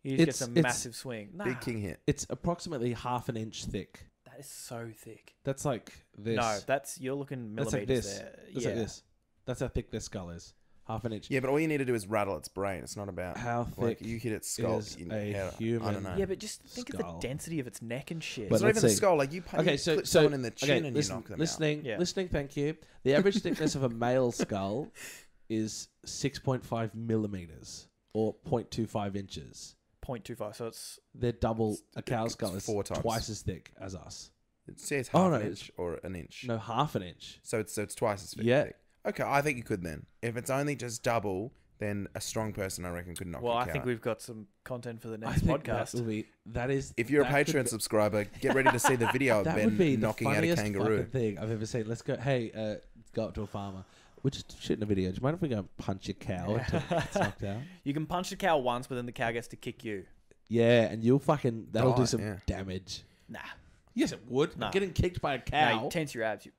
He just gets a massive swing. Nah. big king hit. It's approximately half an inch thick. That is so thick. That's like this. No, you're looking That's millimeters like this. there. That's like this. That's how thick their skull is. Half an inch. Yeah, but all you need to do is rattle its brain. It's not about How like thick you hit its skull. is you a I human? don't know. Yeah, but just think of Skull. the density of its neck and shit. But It's not let's even the see. skull. Like you, Okay, you so clip someone in the chin and listen, you knock them listening, out. Yeah. listening. Thank you. The average thickness of a male skull is 6.5 millimeters or 0.25 inches. 0.25, so it's... They're double. A cow's it's skull is 4 times. twice as thick as us. It says Oh, half no, an it's- inch or an inch. No, half an inch. So it's twice as thick. Yeah. Okay, I think you could then. If it's only just double, then a strong person I reckon could knock Well, a I cow think out. we've got some content for the I next think podcast. that is. If you're a that could Patreon be- subscriber, get ready to see the video of that Ben would be the knocking out a funniest kangaroo. fucking thing I've ever seen. Let's go. Hey, go up to a farmer. We're just shooting a video. Do you mind if we go and punch a cow until it gets knocked out? You can punch the cow once, but then the cow gets to kick you. Yeah, and you'll fucking that'll do Die, some yeah. damage. Nah. Yes, it would. No. Getting kicked by a No, cow. you tense your abs.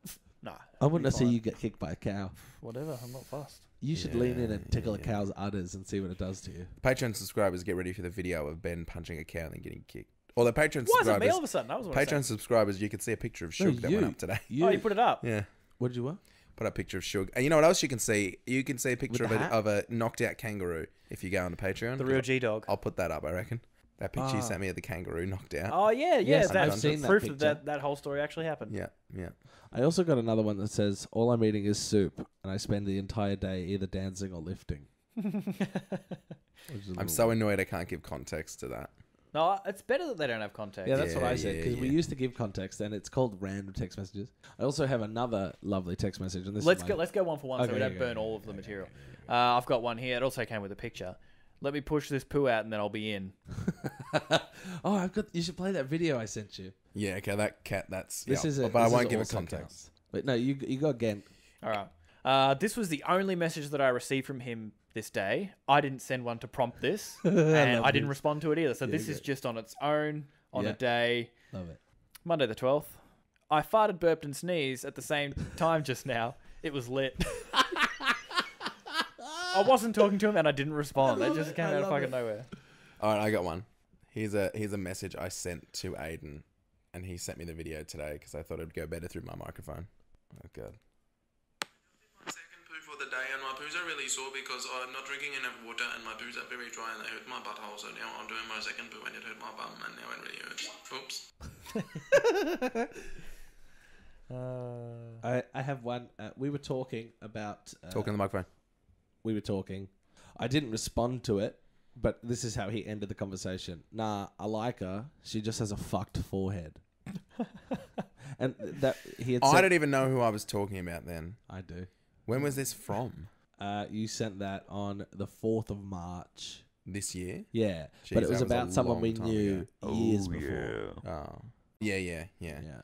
Nah. I wouldn't be see fine. you get kicked by a cow. Whatever, I'm not fussed. You should lean in and tickle a yeah. cow's udders and see what it does to you. Patreon subscribers, get ready for the video of Ben punching a cow and then getting kicked. Or the Patreon Why is it me subscribers, all of a sudden? I was what I Patreon said. subscribers, you could see a picture of Shug that went up today. Oh, you put it up. Yeah, What did you want? put up a picture of Shug. And you know what else you can see? You can see a picture With of the hat? of a knocked out kangaroo if you go on the Patreon. The real G-Dog. I'll put that up, I reckon. That picture you Ah. sent me of the kangaroo knocked out. Oh, yeah, Yes, that's I've seen that proof picture. that whole story actually happened. Yeah, yeah. I also got another one that says, all I'm eating is soup, and I spend the entire day either dancing or lifting. I'm so annoyed I can't give context to that. No, it's better that they don't have context. Yeah, that's what I Yeah, said, yeah, because we yeah. used to give context, and it's called random text messages. I also have another lovely text message, and this Let's is go. Let's go one for one, so Okay, we don't yeah, burn yeah, all yeah, of the yeah, material. I've got one here. It also came with a picture. Let me push this poo out, and then I'll be in. Oh, I've got. You should play that video I sent you. Yeah, okay, that cat, that's... This yeah. is a. But I this won't is give it also context. counts. But no, you go again. All right. This was the only message that I received from him this day. I didn't send one to prompt this, and love I didn't this. respond to it either. So Yeah, this is great. just on its own on Yeah. a day. Love it. Monday the 12th. I farted, burped, and sneezed at the same time just now. It was lit. I wasn't talking to him, and I didn't respond. It just came out of fucking nowhere. All right, I got one. Here's a message I sent to Aiden, and he sent me the video today because I thought it'd go better through my microphone. Oh, God. My second poo for the day, and my poos are really sore because I'm not drinking enough water, and my poos are very dry, and they hurt my butthole. So now I'm doing my second poo, and it hurt my bum, and now it really hurts. Oops. I have one. We were talking about. Talking on the microphone. We were talking. I didn't respond to it, but this is how he ended the conversation. Nah, I like her. She just has a fucked forehead. And that he had. I Sent, don't even know who I was talking about then. I do. When was this from? You sent that on the 4th of March. This year? Yeah, Jeez, but it that was was a about someone long we time knew ago. years before. Oh. Yeah.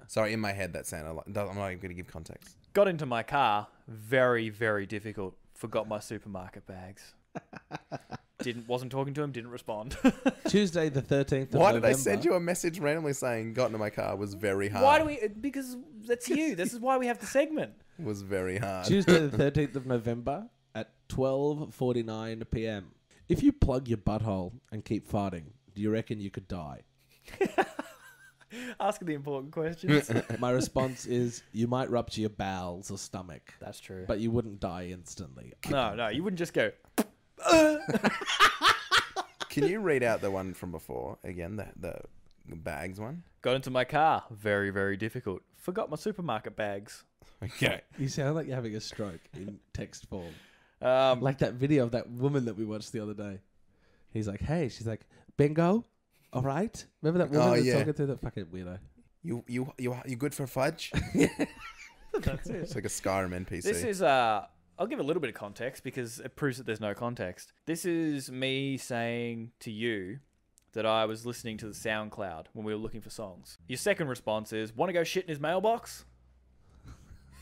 Sorry, in my head that sounded like... I'm not even going to give context. Got into my car. Very, very difficult. Forgot my supermarket bags. Wasn't talking to him. Didn't respond. Tuesday the 13th of Why November. did I send you a message randomly saying got into my car was very hard? Why do we? Because that's you. This is why we have the segment. Was very hard. Tuesday the 13th of November at 12:49 p.m. If you plug your butthole and keep farting, do you reckon you could die? Asking the important questions. My response is you might rupture your bowels or stomach, That's true. but you wouldn't die instantly. No, you wouldn't just go. Can you read out the one from before again? The bags one. Got into my car. Very, very difficult. Forgot my supermarket bags. Okay. You sound like you're having a stroke in text form. Like Like that video of that woman that we watched the other day. He's like, hey, she's like, bingo, all right? Remember that woman that's talking through that fucking weirdo? You good for fudge? that's it. It's like a Skyrim NPC. This is I'll give a little bit of context because it proves that there's no context. This is me saying to you that I was listening to the SoundCloud when we were looking for songs. Your second response is, want to go shit in his mailbox?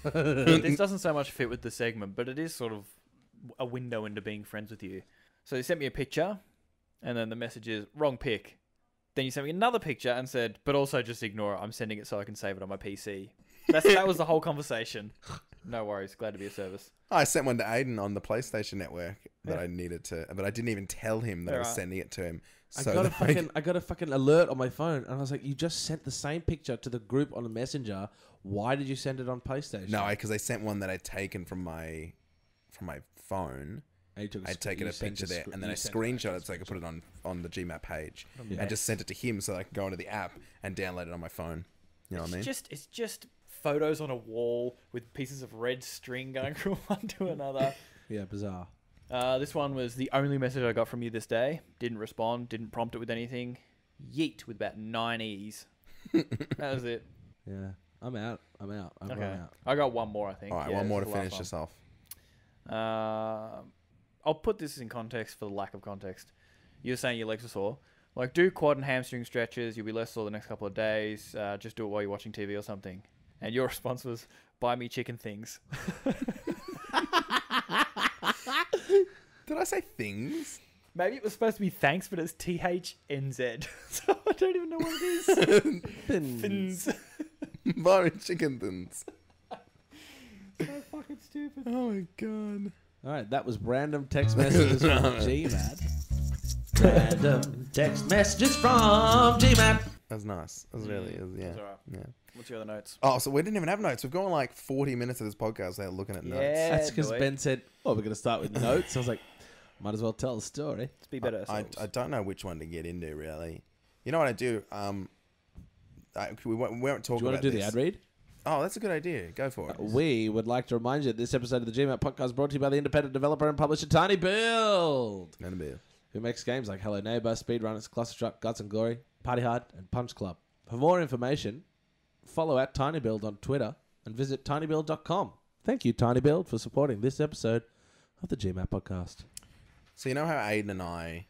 This doesn't so much fit with the segment, but it is sort of a window into being friends with you. So you sent me a picture, and then the message is, wrong pic. Then you sent me another picture and said, but also just ignore it. I'm sending it so I can save it on my PC. That was the whole conversation. No worries. Glad to be of service. I sent one to Aiden on the PlayStation Network that I needed to, but I didn't even tell him that I was sending it to him. So I got a fucking alert on my phone, and I was like, you just sent the same picture to the group on the Messenger. Why did you send it on PlayStation? No, because I sent one that I'd taken from my phone. I'd taken a picture there, and then I screenshot it so I could put it on the GMat page. I just sent it to him so I could go into the app and download it on my phone. You know what I mean? It's just photos on a wall with pieces of red string going from one to another. Yeah, bizarre. This one was the only message I got from you this day. Didn't respond. Didn't prompt it with anything. Yeet with about 9 E's. That was it. Yeah. I'm out. I'm run out. I got one more, I think. All right, Yeah, one more to this is the finish last this off. one. I'll put this in context for the lack of context. You're saying your legs are sore. Like, do quad and hamstring stretches. You'll be less sore the next couple of days. Just do it while you're watching TV or something. And your response was, buy me chicken things. Did I say things? Maybe it was supposed to be thanks, but it's THNZ. So I don't even know what it is. Fins. Buy me chicken thins. So fucking stupid. Oh my god. All right, that was random text messages from GMat. Random text messages from GMat. That was nice. That was really, yeah. That's all right. Yeah. What's your other notes? Oh, so we didn't even have notes. We've gone like 40 minutes of this podcast without looking at notes. That's because boy. Ben said, "Oh, we're going to start with notes." I was like, "Might as well tell the story." Let's be better ourselves. I don't know which one to get into, really. You know what I do? We won't talk Do you about want to do this. the ad read? Oh, that's a good idea. Go for it. We would like to remind you that this episode of the GMat podcast brought to you by the independent developer and publisher Tiny Build, None of it. who makes games like Hello Neighbor, Speedrunners, Cluster Truck, Guts and Glory, Party Hard, and Punch Club. For more information, follow at Tiny Build on Twitter and visit tinybuild.com. Thank you, Tiny Build, for supporting this episode of the GMat podcast. So you know how Aiden and I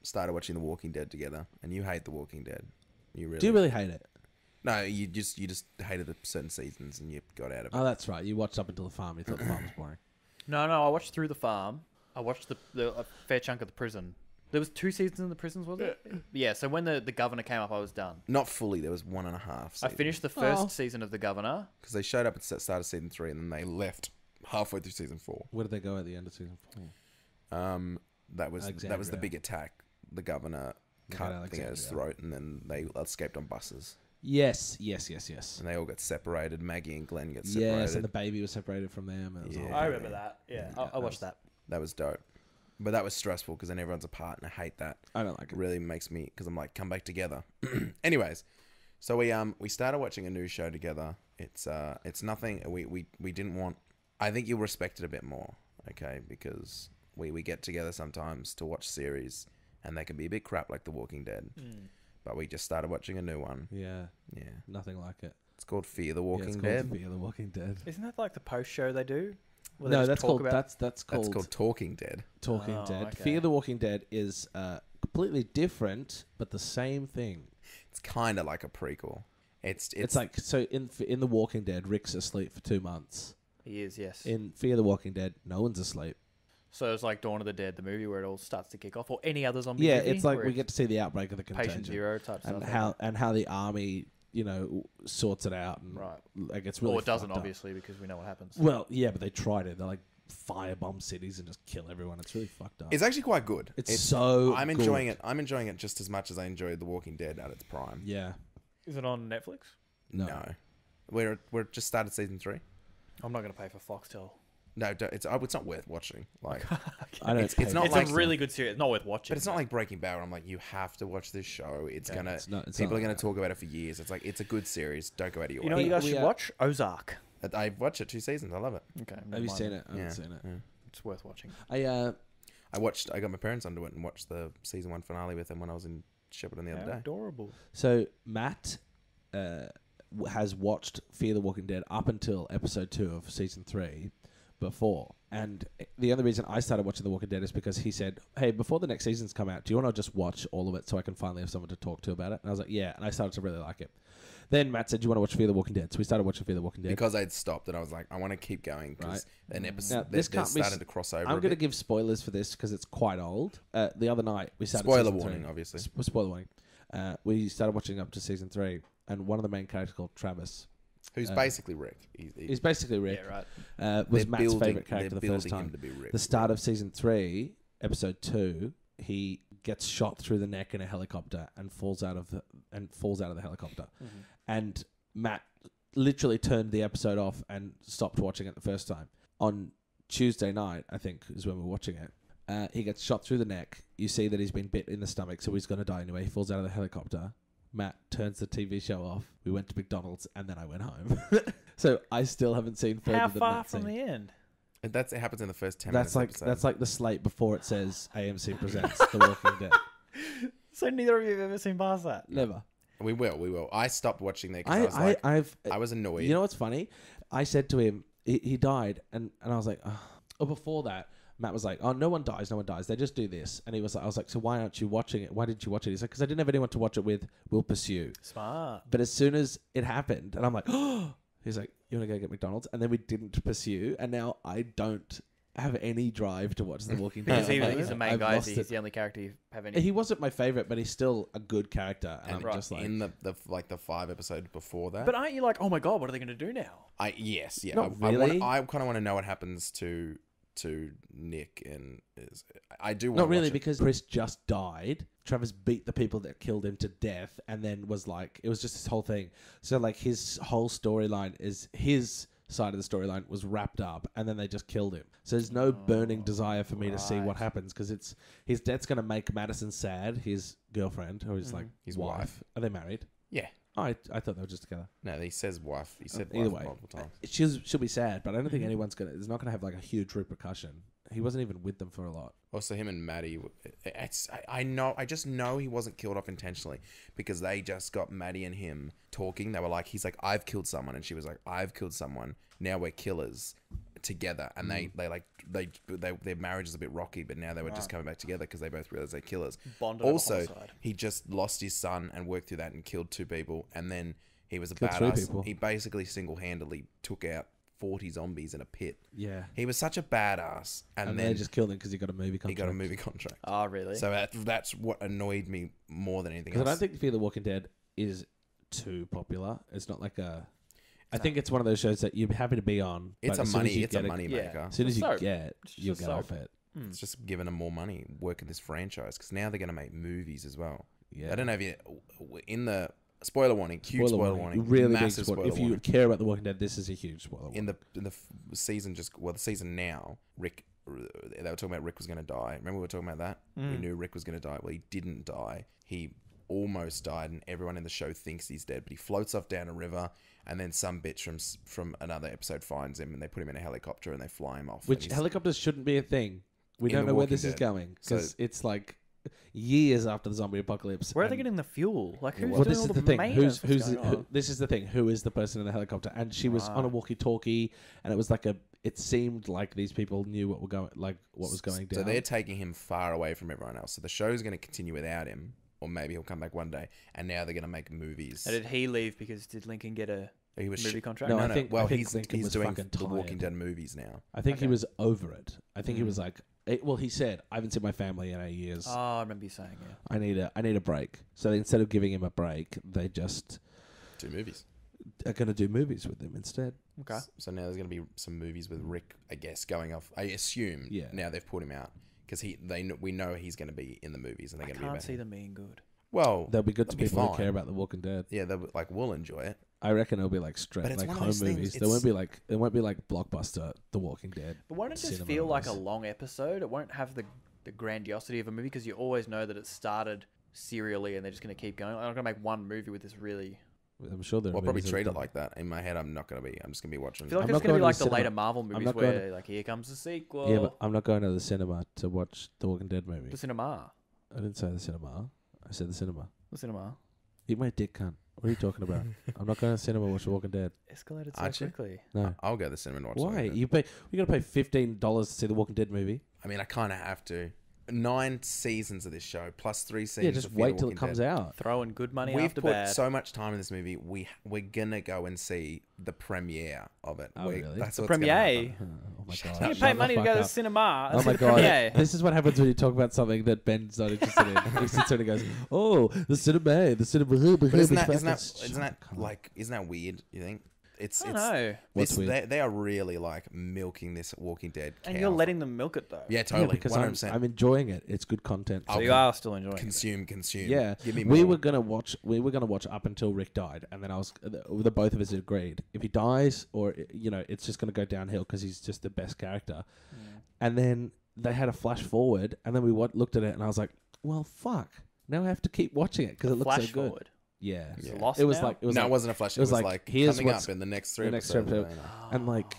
started watching The Walking Dead together, and you hate The Walking Dead. You really Do you really hate it? No, you just hated the certain seasons, and you got out of it. Oh, that's right. You watched up until the farm. You thought the farm was boring. No, I watched Through the Farm. I watched a fair chunk of the prison. There was 2 seasons in the prisons, was it? Yeah, so when the governor came up, I was done. Not fully. There was 1.5. I finished the first season of the governor. Because they showed up at the start of season 3, and then they left halfway through season 4. Where did they go at the end of season 4? That was the Alexandria. big attack. The governor cut the thing out of his throat, and then they escaped on buses. Yes. And they all got separated. Maggie and Glenn got separated. Yes, and the baby was separated from them. And it was Yeah. all- I remember that. Yeah, I watched that. That was dope. But that was stressful because then everyone's apart, and I hate that. I don't like It it. really makes me, because I'm like, come back together. Anyways, so we started watching a new show together. It's nothing. We didn't want. I think you'll respect it a bit more, okay? Because we get together sometimes to watch series, and they can be a bit crap, like The Walking Dead. But we just started watching a new one. Yeah, Yeah, nothing like it. it's called Fear the Yeah, Walking it's Dead. called Fear the Walking Dead. Isn't that like the post show they do? Where they No, just that's talk called about- that's That's called called Talking Dead. Talking Oh, Dead. okay. Fear the Walking Dead is completely different, but the same thing. It's kind of like a prequel. It's like, so in The Walking Dead, Rick's asleep for 2 months. He is, yes. In Fear the Walking Dead, no one's asleep. So it's like Dawn of the Dead, the movie where it all starts to kick off, or any other zombie Yeah, movie. it's like where we get to see the outbreak of the contagion. Patient Zero type and stuff. how the army, sorts it out. And Right. Like, it's really Or it doesn't, fucked up. obviously, because we know what happens. Well, yeah, but they tried it. They're like firebomb cities and just kill everyone. It's really fucked up. It's actually quite good. It's so I'm enjoying good. it. I'm enjoying it just as much as I enjoyed The Walking Dead at its prime. Yeah. Is it on Netflix? No. We're just started season 3. I'm not going to pay for Foxtel. No, it's not worth watching. Like, I don't. It's not It's like a really good series. Not worth watching. but it's not like Breaking Bad where I'm like, you have to watch this show. It's gonna it's not people are like gonna that. talk about it for years. It's like it's a good series. Don't go out of your You know what way. you guys We, should watch? Ozark. I've watched it 2 seasons. I love it. Okay. Have you seen it? I haven't Yeah, seen it. yeah. It's worth watching. I I got my parents onto it and watched the season 1 finale with them when I was in Shepparton the other day. Adorable. So Matt has watched Fear the Walking Dead up until episode 2 of season 3 before. And the only reason I started watching The Walking Dead is because he said, hey, before the next seasons come out, do you want to just watch all of it so I can finally have someone to talk to about it? And I was like, yeah. And I started to really like it. Then Matt said, do you want to watch Fear the Walking Dead? So we started watching Fear the Walking Dead. Because I'd stopped and I was like, I want to keep going because an episode Now, this they're can't be starting to cross over. I'm going to give spoilers for this because it's quite old. The other night we started Spoiler season warning, 3. obviously. Spoiler warning. We started watching up to season 3, and one of the main characters called Travis, who's basically Rick. he's basically Rick. Yeah, right. Was They're Matt's building- favorite character they're the first building him time. to be Rick. The start of season 3, episode 2, he gets shot through the neck in a helicopter and falls out of the helicopter. Mm-hmm. And Matt literally turned the episode off and stopped watching it the first time. On Tuesday night, I think, is when we were watching it. He gets shot through the neck. You see that he's been bit in the stomach, so he's going to die anyway. He falls out of the helicopter. Matt turns the TV show off. We went to McDonald's, and then I went home. So I still haven't seen further How than far that from scene. the end? And it happens in the first 10 That's minutes. like the slate before it says AMC presents The Walking Dead. So neither of you have ever seen past that? Never. We will. I stopped watching there because I was like, I was annoyed. You know what's funny? I said to him, he died, and I was like, oh, before that, Matt was like, oh, no one dies. They just do this. And I was like, so why aren't you watching it? Why didn't you watch it? He's like, because I didn't have anyone to watch it with. We'll pursue. Smart. But as soon as it happened, and I'm like, oh, he's like, you want to go get McDonald's? And then we didn't pursue, and now I don't have any drive to watch The Walking Dead. Because he's the main I've guy. lost He's it. the only character you have any. He wasn't my favorite, but he's still a good character. And and I'm just like, in the 5 episodes before that. But aren't you like, oh my god, what are they going to do now? Yes, yeah. Not I really. kind of want to know what happens to Nick and I do want not to really, watch it. because Chris just died. Travis beat the people that killed him to death, and then was like, it was just this whole thing. So like his whole storyline is his side of the storyline was wrapped up, and then they just killed him. So there's no burning desire for me to see what right. happens, because it's his death's gonna make Madison sad, his girlfriend, or his like His wife. wife. Are they married? Yeah. Oh, I thought they were just together. No, he says wife. He said Either wife way, multiple times. she'll be sad, but I don't think anyone's gonna. It's not gonna have like a huge repercussion. He wasn't even with them for a lot. Also, him and Maddie. I just know he wasn't killed off intentionally because they just got Maddie and him talking. They were like, he's like, I've killed someone, and she was like, I've killed someone. Now we're killers together, and their marriage is a bit rocky, but now they were just coming back together because they both realized they're killers. Bonded over Also, homicide. he just lost his son and worked through that and killed 2 people, and then he was a Killed 3 badass. people. He basically single-handedly took out 40 zombies in a pit. Yeah, He was such a badass, and and then they just killed him because he got a movie he contract. got a movie contract. Oh, really? So that's what annoyed me more than anything Because else. I don't think Fear the Walking Dead is too popular. It's not like a. I think it's one of those shows that you're happy to be on. it's but a as soon as money. you It's a get money yeah. maker. As soon as you Soap. get, It's you'll just get off soap. it. It's just giving them more money working this franchise because now they're going to make movies as well. Yeah. I don't know if you in the spoiler warning, huge spoiler warning, really big massive spoiler. spoiler If you warning. care about The Walking Dead, this is a huge spoiler. Warning. In the season the season now, Rick. They were talking about Rick was going to die. Remember we were talking about that? We knew Rick was going to die. Well, he didn't die. He almost died, and everyone in the show thinks he's dead. But he floats off down a river, and then some bitch from another episode finds him, and they put him in a helicopter and they fly him off. Which And he's- helicopters shouldn't be a thing. We In don't The know where Walking this is Dead. going because So- it's like years after the zombie apocalypse. Where are they and- getting the fuel? Like, who's Well, doing this all is the the thing. maintenance? What's going on? This is the thing. Who is the person in the helicopter? And she was on a walkie-talkie, and it was like It seemed like these people knew what was going down. So they're taking him far away from everyone else. So the show's going to continue without him, or maybe he'll come back one day. And now they're going to make movies. So did he leave because did Lincoln get a He was movie contract? No, No, I no. think- Well, I think he's Lincoln was doing fucking the Walking tired. Dead movies now. I think he Okay. was over it. I think he was like, he said, I haven't seen my family in 8 years. Oh, I remember you saying, yeah. I need a break. So instead of giving him a break, they just 2 movies. are going to do movies with him instead. Okay. So now there's going to be some movies with Rick, I guess, going off. I assume. Yeah. Now they've put him out because we know he's going to be in the movies, and they're I going to be can't about see him. them being good. Well, They'll be good to they'll be people who fine. care about The Walking Dead. Yeah, we'll enjoy it. I reckon it'll be like straight, But it's like one of home those things, movies. it's- It won't be like blockbuster The Walking Dead. But won't it just cinema feel like a wise. long episode? It won't have the grandiosity of a movie because you always know that it started serially and they're just going to keep going. I'm not going to make one movie with this really... I'm sure they'll We'll probably treat it like that. In my head, I'm just going to be watching. I feel like I'm it's not going to going be to like the the later cinema. Marvel I'm movies not going where, like, here comes the sequel. Yeah, but I'm not going to the cinema to watch The Walking Dead movie. The cinema. I didn't say the cinema. I said the cinema. The cinema. Eat my dick, cunt. What are you talking about? I'm not going to the cinema to watch The Walking Dead. Escalated so Aren't you? quickly. No. I'll go to the cinema and watch Why? it. You got to pay $15 to see The Walking Dead movie. I mean, I kind of have to. 9 seasons of this show plus 3 seasons. Yeah, just of Fear the wait till it Walking comes Dead. out. Throwing good money We've after put bad. so much time in this movie. We're gonna go and see the premiere of it. Oh, really? That's The what's gonna premiere? happen. Oh my Shut god! up. You Shut pay the money to fuck go to the up. cinema. Oh It's my the god! premiere. This is what happens when you talk about something that Ben's not interested in. He sits there and goes, "Oh, the cinema, the cinema." But isn't that weird? You think? It's I don't know. What's weird? They are really like milking this Walking Dead. And cow. you're letting them milk it though. Yeah, Yeah, totally. because 100%. I'm enjoying it. It's good content. So you are still enjoying it. consume. Yeah, Give me we more. were gonna watch. We were gonna watch up until Rick died, and then the both of us agreed if he dies, or it's just gonna go downhill because he's just the best character. And then they had a flash forward, and then we looked at it, and I was like, well, fuck. Now I have to keep watching it because it looks Flash so good. forward. Yeah, Is it lost it was now? like it was No, like, it wasn't a flash. It was like here's coming what's up in the next 3 the next episodes. episode. And like,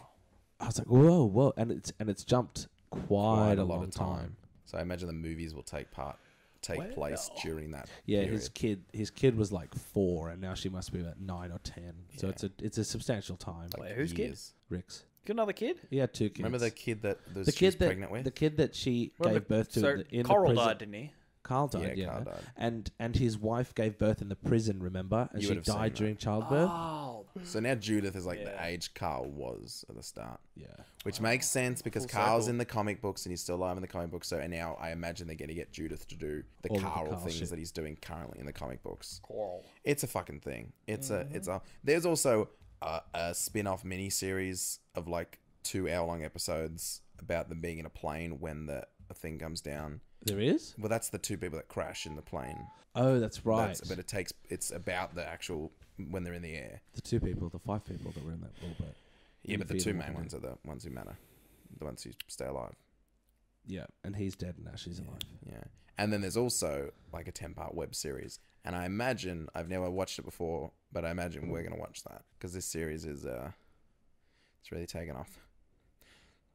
I was like, whoa, and it's jumped quite a lot long of time. So I imagine the movies will take place during that. Yeah, period. his kid was like 4, and now she must be about 9 or 10. So it's a substantial time. Wait, whose kid? Years. Rick's. Got another kid? He had 2 kids. Remember the kid that the she was kid that pregnant with? the kid that she gave birth to So in the Coral prison. died, didn't he? Carl died, yeah. Carl died. And his wife gave birth in the prison, remember? And You she would have seen died that. during childbirth. Oh, So now Judith is like Yeah. the age Carl was at the start. Yeah. Which makes sense because Full Carl's circle. in the comic books and he's still alive in the comic books. So and now I imagine they're going to get Judith to do the All of the Carl Carl things shit. that he's doing currently in the comic books. Coral. It's a fucking thing. It's a. There's also a spin-off miniseries of like 2-hour-long episodes about them being in a plane when the thing comes down. There is? Well, that's the 2 people that crash in the plane. Oh, that's right. But it's about the actual when they're in the air. The 5 people that were in that little boat. Yeah, In but the Fear 2 the main Walking ones are the ones who matter. The ones who stay alive. Yeah, and he's dead and now she's alive. Yeah. And then there's also like a 10-part web series. And I imagine, I've never watched it before, but I imagine we're going to watch that. Because this series is, it's really taken off.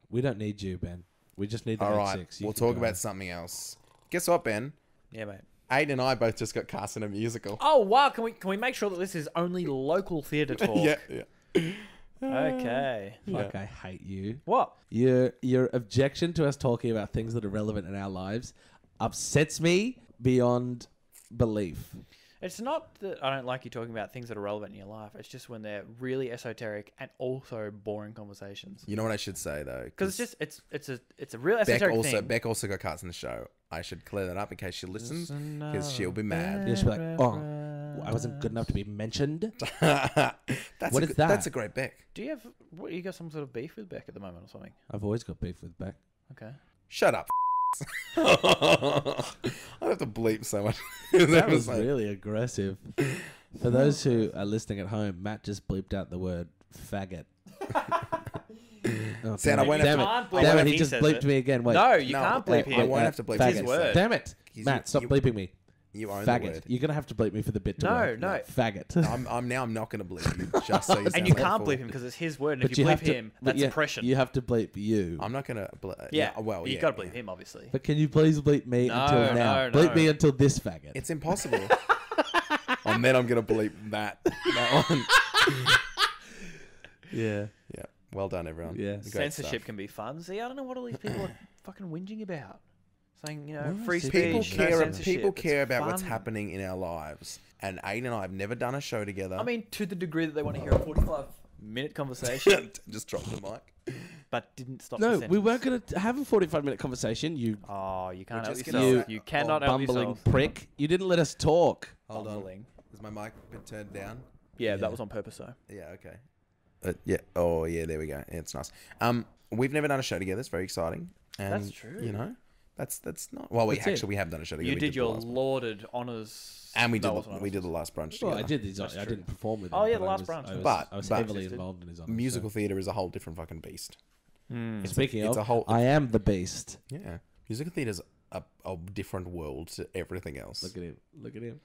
We don't need you, Ben. We just need the All Big right, Six. You we'll can talk go. about something else. Guess what, Ben? Yeah, mate. Aiden and I both just got cast in a musical. Oh wow! Can we make sure that this is only local theatre talk? yeah. Okay. Fuck, I hate you. What? Your objection to us talking about things that are relevant in our lives upsets me beyond belief. It's not that I don't like you talking about things that are relevant in your life. It's just when they're really esoteric and also boring conversations. You know what I should say, though? Because it's a real esoteric thing. Beck also got cast in the show. I should clear that up in case she listens, because she'll be mad. You should be like, oh, I wasn't good enough to be mentioned. What is that? That's a great Beck. Do you have you got some sort of beef with Beck at the moment or something? I've always got beef with Beck. Okay. Shut up. I have to bleep so much. That was really aggressive. For those who are listening at home, Matt just bleeped out the word faggot. Oh, Sam, damn I it. won't Damn have it. to bleep Damn it it, if he he just says bleeped it. me again. Wait. No, you No, can't bleep I him. won't have to bleep It's his his word. word. Damn it. You- Matt, stop you- bleeping me. You own the Faggot. word. You're going to have to bleep me for the bit to No, work. no. Faggot. I'm not going to bleep you, just so you sound And you like a can't fool. bleep him because it's his word. And But if you bleep have to- him, but that's yeah, oppression. You have to bleep you. I'm not going to bleep. yeah. Well, you yeah. got to bleep him, obviously. But can you please bleep me No, until now? no, Bleep no. me until this faggot. It's impossible. And then I'm going to bleep that one. Yeah. Yeah. Well done, everyone. Yeah. Great Censorship stuff. can be fun. See, I don't know what all these people are fucking whinging about. saying, you know, Well, free see, speech, People no care. censorship. People It's care about what's fun. happening in our lives. And Aiden and I have never done a show together. I mean, to the degree that they want to hear a 45-minute conversation, just drop the mic. but didn't stop the No, sentence. we weren't going to have a 45-minute conversation. You Oh, you can't We're help just yourself. gonna- You cannot help bumbling yourself. prick. You didn't let us talk. Hold on. Bumbling. Has my mic been turned down? Yeah, Yeah. that was on purpose, though. Yeah. Okay. Yeah. Oh, yeah. There we go. Yeah, it's nice. We've never done a show together. It's very exciting. And, That's true. You know, that's not. Well, That's it. we have done a show together. You We did the your last one. lauded honours. And we No, it did wasn't we did honours. the last brunch Well, together. I did these. That's I true. didn't perform with Oh, him. yeah, but the I last was- brunch. I was, But- I was but- heavily Existed. involved in his honours. Musical theatre is a whole different fucking beast. Speaking it's of, a whole- I am the beast. Yeah. Musical theatre is a different world to everything else. Look at him. Look at him.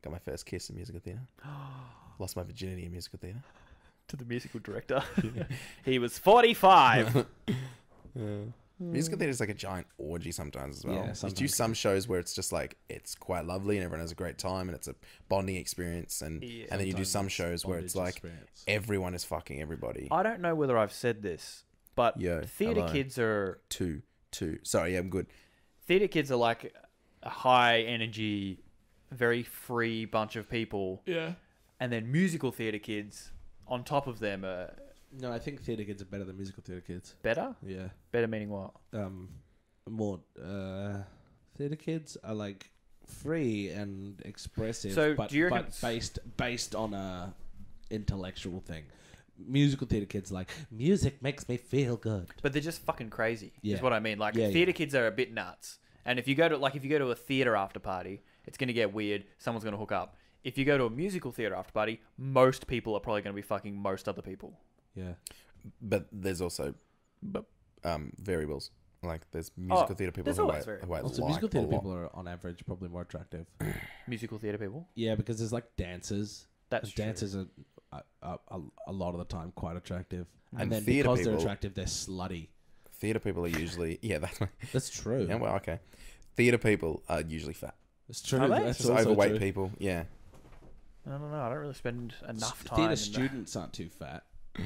Got my first kiss in musical theatre. Lost my virginity in musical theatre. To the musical director. He was 45. Musical theatre is like a giant orgy sometimes as well. Yeah, You do sometimes. some shows where it's just like it's quite lovely and everyone has a great time and it's a bonding experience and Yeah. and then you do some Sometimes shows where it's bondage like experience. everyone is fucking everybody. I don't know whether I've said this, but Yo, theatre hello. kids are Two. Sorry, yeah, I'm good. theatre kids are like a high energy, very free bunch of people, Yeah. and then musical theatre kids on top of them are No, I think theatre kids are better than musical theatre kids. better. Yeah. Better meaning what? More theatre kids are like free and expressive, So, but, do you reckon but based on a intellectual thing. Musical theatre kids are like music makes me feel good. But they're just fucking crazy. Yeah. Is what I mean. Like Yeah, theatre kids are a bit nuts. And if you go to a theatre after party, it's gonna get weird. Someone's gonna hook up. If you go to a musical theatre after party, most people are probably gonna be fucking most other people. Yeah. But there's also variables. Like there's musical theatre people there's who always I variables. Also, like musical a theatre lot. people are on average probably more attractive. Musical theatre people. Yeah, because there's like dancers. That's And true. dancers are a lot of the time quite attractive, and, And then theatre because they're people- attractive, they're slutty. Theatre people are usually That's true. yeah, well, okay. Theatre people are usually fat. It's true. Are they? That's Just also overweight true. people. Yeah. I don't know. I don't really spend enough time. Theatre in students aren't too fat.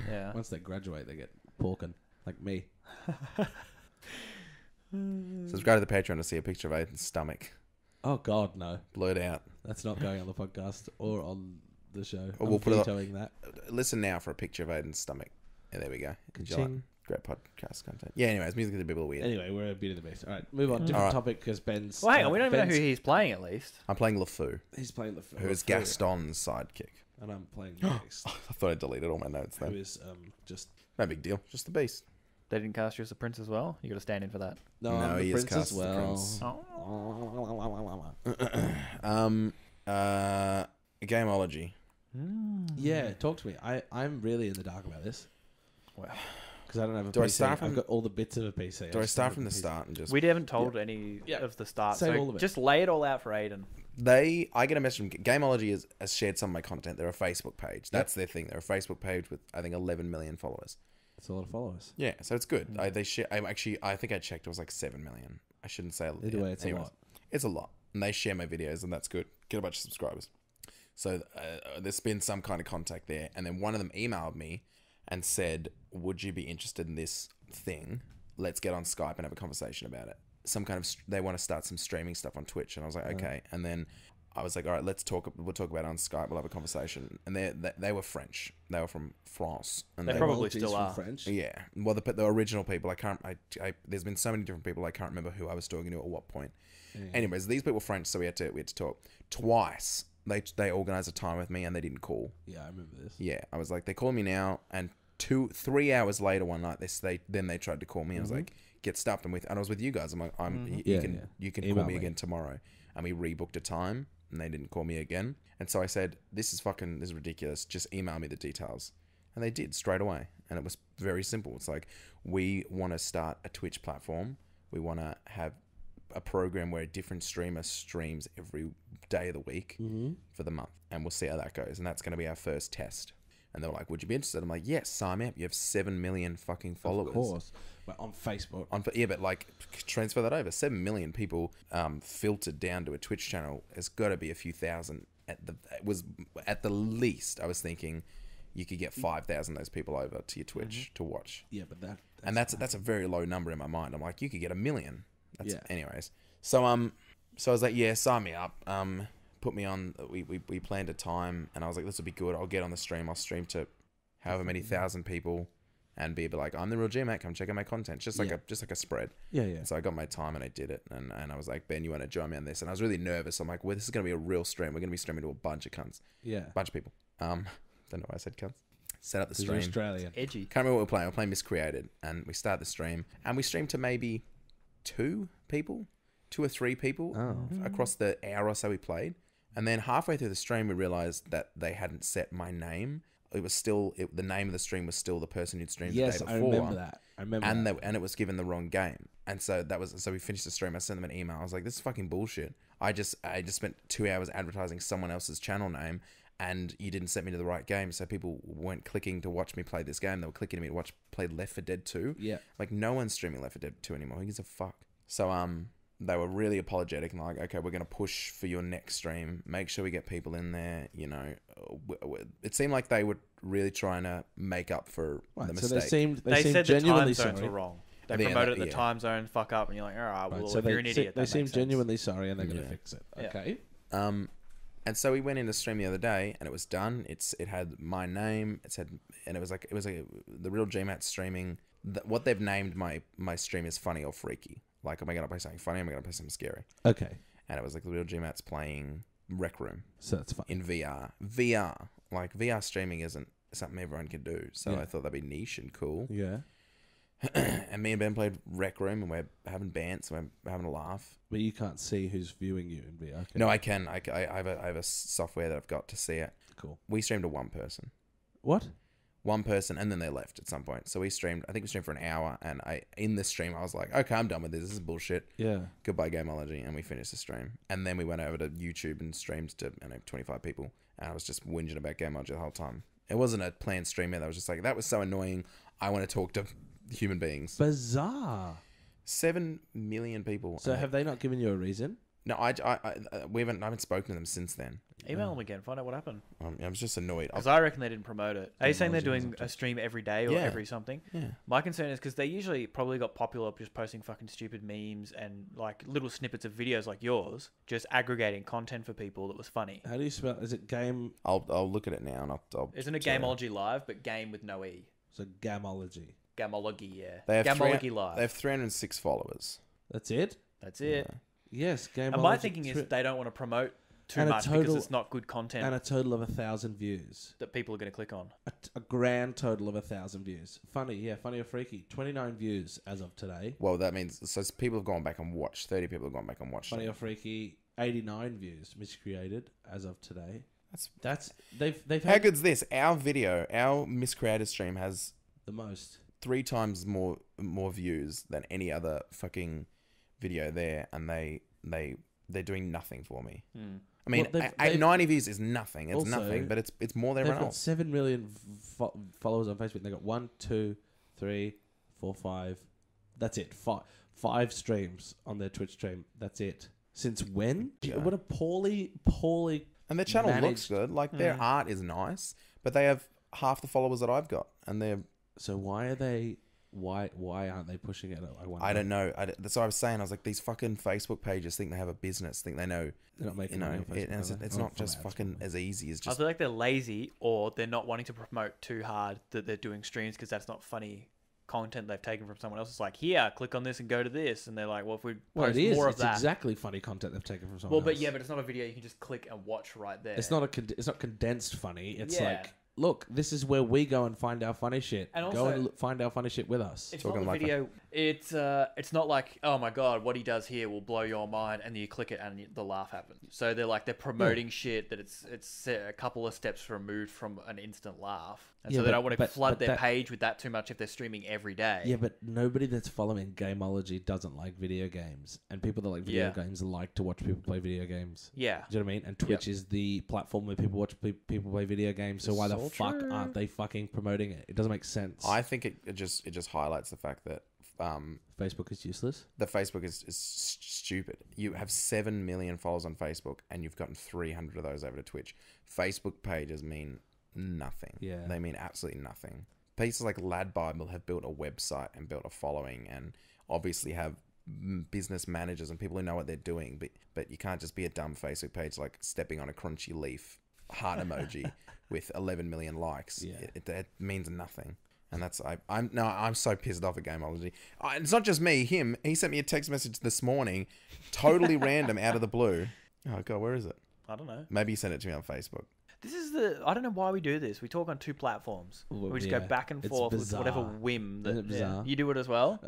Yeah. Once they graduate, they get porking, like me. Subscribe to the Patreon to see a picture of Aiden's stomach. Oh God, no! Blurred out. That's not going on the podcast or on the show. Or I'm we'll put it up- vetoing that. Listen now for a picture of Aiden's stomach. Yeah, there we go. Enjoy. Ka-ching. Great podcast content. Yeah, anyways, music people are weird. Anyway, we're a bit of the beast. All right, move on. Different Alright. topic because Ben's. Well, hang on. We don't even know Ben's- who he's playing. At least. I'm playing LeFou, He's playing the. who is LeFou, Gaston's sidekick. and I'm playing the beast, I thought I deleted all my notes who then. is just. No big deal. Just the beast. They didn't cast you as the prince as well. You got to stand in for that. No, No, I'm the he is prince cast as as the well. prince. Gameology. Yeah, talk to me. I'm really in the dark about this. Well, Because I don't have a Do I PC. start I've from- got all the bits of a PC. Do I just start don't from the have a PC. start and just... we haven't told any Yeah. of the start. Say So all of it. just lay it all out for Aiden. I get a message from Gameology has shared some of my content. They're a Facebook page. That's their thing. They're a Facebook page with, I think, 11 million followers. It's a lot of followers. Yeah, so it's good. They share. I think I checked. It was like 7 million. I shouldn't say. Either way, it's a lot. It's a lot, and they share my videos, and that's good. Get a bunch of subscribers. So there's been some kind of contact there, and then one of them emailed me and said, "Would you be interested in this thing? Let's get on Skype and have a conversation about it." Some kind of they want to start some streaming stuff on Twitch, and I was like, okay. And then I was like, all right, let's talk. We'll talk about it on Skype. We'll have a conversation. And they were French. They were from France, and They they probably Apologies still from are. French. yeah. Well, the original people, I can't. There's been so many different people. I can't remember who I was talking to at what point. Yeah. Anyways, these people were French, so we had to talk twice. They organized a time with me, and they didn't call. Yeah, I remember this. Yeah, I was like, they call me now, and 3 hours later one night, they tried to call me. I was like, get stuffed. And I was with you guys. I'm like, you Yeah, can yeah. you can Email call me me. again tomorrow. And we rebooked a time, and they didn't call me again. And so I said, this is ridiculous. Just email me the details. And they did straight away. And it was very simple. It's like, we want to start a Twitch platform. We want to have a program where a different streamer streams every day of the week for the month. And we'll see how that goes. And that's going to be our first test. And they were like, would you be interested? I'm like, yes, sign me up. You have 7 million fucking followers. Of course. But on Facebook. But like, transfer that over. 7 million people filtered down to a Twitch channel. It's got to be a few thousand. At the least, I was thinking you could get 5,000 of those people over to your Twitch to watch. Yeah, but And that's a very low number in my mind. I'm like, you could get 1 million. Anyways. So so I was like, yeah, sign me up. Put me on. We planned a time, and I was like, this will be good. I'll get on the stream. I'll stream to however many thousand people, and be like, I'm the real GMat. Come check out my content. Just like a spread. Yeah. And so I got my time and I did it, and I was like, Ben, you want to join me on this? And I was really nervous. I'm like, well, this is gonna be a real stream. We're gonna be streaming to a bunch of cunts. Yeah. A bunch of people. Don't know why I said cunts. Set up the stream. Australian. Edgy. Can't remember what we're playing. We're playing Miscreated, and we start the stream, and we streamed to maybe 2 or 3 people across the hour or so we played. And then halfway through the stream, we realized that they hadn't set my name. It was still the name of the stream was still the person who'd streamed the day before. Yes, I remember that. And it was given the wrong game. And so we finished the stream. I sent them an email. I was like, this is fucking bullshit. I just spent 2 hours advertising someone else's channel name, and you didn't set me to the right game. So people weren't clicking to watch me play this game. They were clicking to me to play Left 4 Dead 2. Yeah. Like, no one's streaming Left 4 Dead 2 anymore. Who gives a fuck? So they were really apologetic and like, okay, we're going to push for your next stream. Make sure we get people in there. You know, it seemed like they were really trying to make up for the mistake. So they said genuinely the time zones were wrong. They promoted the time zone, fuck up, and you're like, all right, well, so if you're an idiot, they seem genuinely sorry, and they're going to fix it. Okay. And so we went into stream the other day, and it was done. It had my name. And it was like the real GMat streaming. What they've named my stream is funny or freaky. Like, am I going to play something funny? Am I going to play something scary? Okay. And it was like the real GMat's playing Rec Room. So that's fun. In VR. VR streaming isn't something everyone can do. So I thought that'd be niche and cool. Yeah. And me and Ben played Rec Room, and we're having bands, and we're having a laugh. But you can't see who's viewing you in VR. No, I can. I have a software that I've got to see it. Cool. We streamed to one person. What? One person, and then they left at some point. So I think we streamed for an hour, and in the stream I was like, okay, I'm done with this. This is bullshit. Yeah. Goodbye, Gameology. And we finished the stream. And then we went over to YouTube and streamed to 25 people, and I was just whinging about Gameology the whole time. It wasn't a planned stream either. I was just like, that was so annoying. I want to talk to human beings. Bizarre. 7 million people. So have they not given you a reason? No, I haven't spoken to them since then. Email them again. Find out what happened. I was just annoyed. Because I reckon they didn't promote it. Are you saying they're doing a stream every day or every something? Yeah. My concern is because they usually probably got popular just posting fucking stupid memes and like little snippets of videos like yours, just aggregating content for people that was funny. How do you spell? Is it game? I'll look at it now and I'll Isn't it Gameology Live, but game with no E? So Gamology. Gamology, yeah. They have Gamology Live. They have 306 followers. That's it? That's it. Yeah. Yes, Gamology. And my thinking is they don't want to promote too much because it's not good content. And a total of 1,000 views. That people are going to click on. A grand total of 1,000 views. Funny or freaky. 29 views as of today. Well, that means so people have gone back and watched. 30 people have gone back and watched. Funny or freaky. 89 views. Miscreated as of today. They've How had good's this? Our Miscreated stream has the most. 3 times more views than any other fucking video there, and they're doing nothing for me. I mean, 90 views is nothing. It's nothing, but it's more than everyone else. 7 million followers on Facebook. They got 1, 2, 3, 4, 5. That's it. 5 streams on their Twitch stream. That's it. Since when? Yeah. What a poorly. And their channel looks good. Like their art is nice, but they have half the followers that I've got, and they're. So why are they? Why aren't they pushing it? I don't know. That's what I was saying. I was like, these fucking Facebook pages think they have a business. Think they know. They're not making money on Facebook. It's not just fucking as easy as just. I feel like they're lazy, or they're not wanting to promote too hard that they're doing streams because that's not funny content they've taken from someone else. It's like, here, click on this and go to this, and they're like, well, if we post more of that, it's exactly funny content they've taken from someone else. But it's not a video you can just click and watch right there. It's not condensed funny. It's like. Look, this is where we go and find our funny shit. And also, go and find our funny shit with us. It's not a video. It's not like, oh my god, what he does here will blow your mind, and then you click it and the laugh happens. So they're promoting shit that it's a couple of steps removed from an instant laugh, and so they don't want to flood their page with that too much if they're streaming every day. Yeah, but nobody that's following Gameology doesn't like video games, and people that like video games like to watch people play video games. Yeah, do you know what I mean? And Twitch is the platform where people watch people play video games. So why the fuck aren't they fucking promoting it? It doesn't make sense. I think it just highlights the fact that Facebook is useless. The Facebook is stupid. You have 7 million followers on Facebook, and you've gotten 300 of those over to Twitch. Facebook pages mean nothing. Yeah, they mean absolutely nothing. Pieces like Lad Bible have built a website and built a following, and obviously have business managers and people who know what they're doing, but you can't just be a dumb Facebook page like stepping on a crunchy leaf heart emoji with 11 million likes. Yeah. It means nothing. And that's I'm so pissed off at Gameology. It's not just me. He sent me a text message this morning, totally random, out of the blue. Oh god, where is it? I don't know. Maybe he sent it to me on Facebook. This is I don't know why we do this. We talk on 2 platforms. Well, We just yeah. go back and It's forth bizarre. with whatever whim. Isn't it bizarre? You do it as well?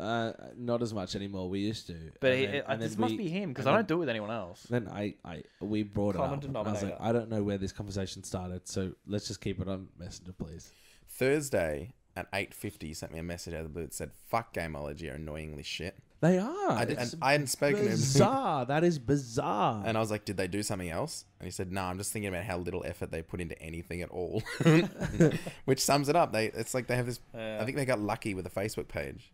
Not as much anymore. We used to. But And this must be him, because and I don't do it with anyone else. Then we brought it Common up. And I was like, denominator. I don't know where this conversation started, so let's just keep it on Messenger, please. Thursday at 8:50, he sent me a message out of the blue that said, "Fuck Gameology are annoyingly shit." They are. I hadn't spoken to him. Bizarre. That is bizarre. And I was like, "Did they do something else?" And he said, "No, I'm just thinking about how little effort they put into anything at all," which sums it up. It's like they have this. I think they got lucky with a Facebook page.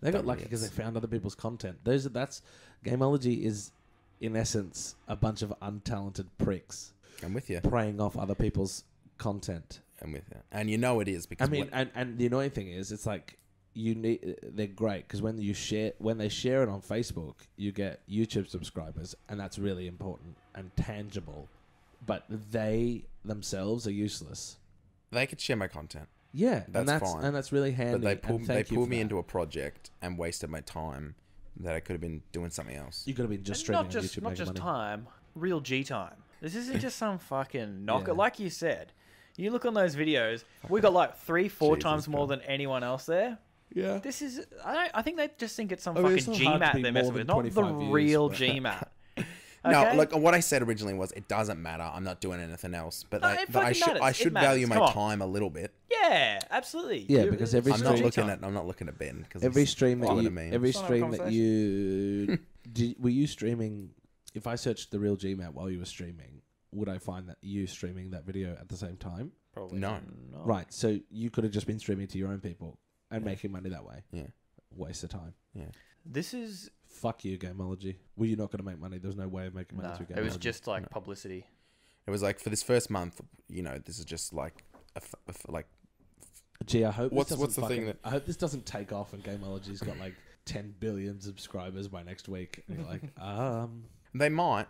They got lucky because they found other people's content. That's Gameology is, in essence, a bunch of untalented pricks I'm with you. preying off other people's content. I'm with you. And you know it is because I mean, and the annoying thing is, it's like they're great because when they share it on Facebook, you get YouTube subscribers, and that's really important and tangible. But they themselves are useless. they could share my content. Yeah, That's fine. and that's really handy. But they pulled me that. into a project and wasted my time that I could have been doing something else. You could have been just And streaming not on just YouTube, not making just money. time, real G time. This isn't just some fucking knocker. Yeah. Like you said, you look on those videos, we got like 3-4 Jesus times more God. than anyone else there. Yeah. This is, I think they just think it's some I mean, it's fucking not hard to GMat be they're more messing than with, not the 25 views, real but- GMat. No, Okay? like what I said originally was it doesn't matter. I'm not doing anything else. But No, I, it but I fucking should matters. I It should matters. value my Come on. time a little bit. Yeah, absolutely. Yeah, because every I'm not stream- looking at Ben because Every stream that following you, a meme. every It's not a stream that you, were you streaming? If I searched the real GMat while you were streaming, would I find that you streaming that video at the same time? Probably No. not. Right. So you could have just been streaming to your own people and making money that way. Yeah, Waste of time. yeah. This is, Fuck you, Gameology. Were you not going to make money? There's no way of making money no, through Gameology. it was just like publicity. It was like for this first month, this is just like like Gee, I hope. What's- this what's doesn't the thing fucking- I hope this doesn't take off and Gameology's got like 10 billion subscribers by next week. And you're like, they might,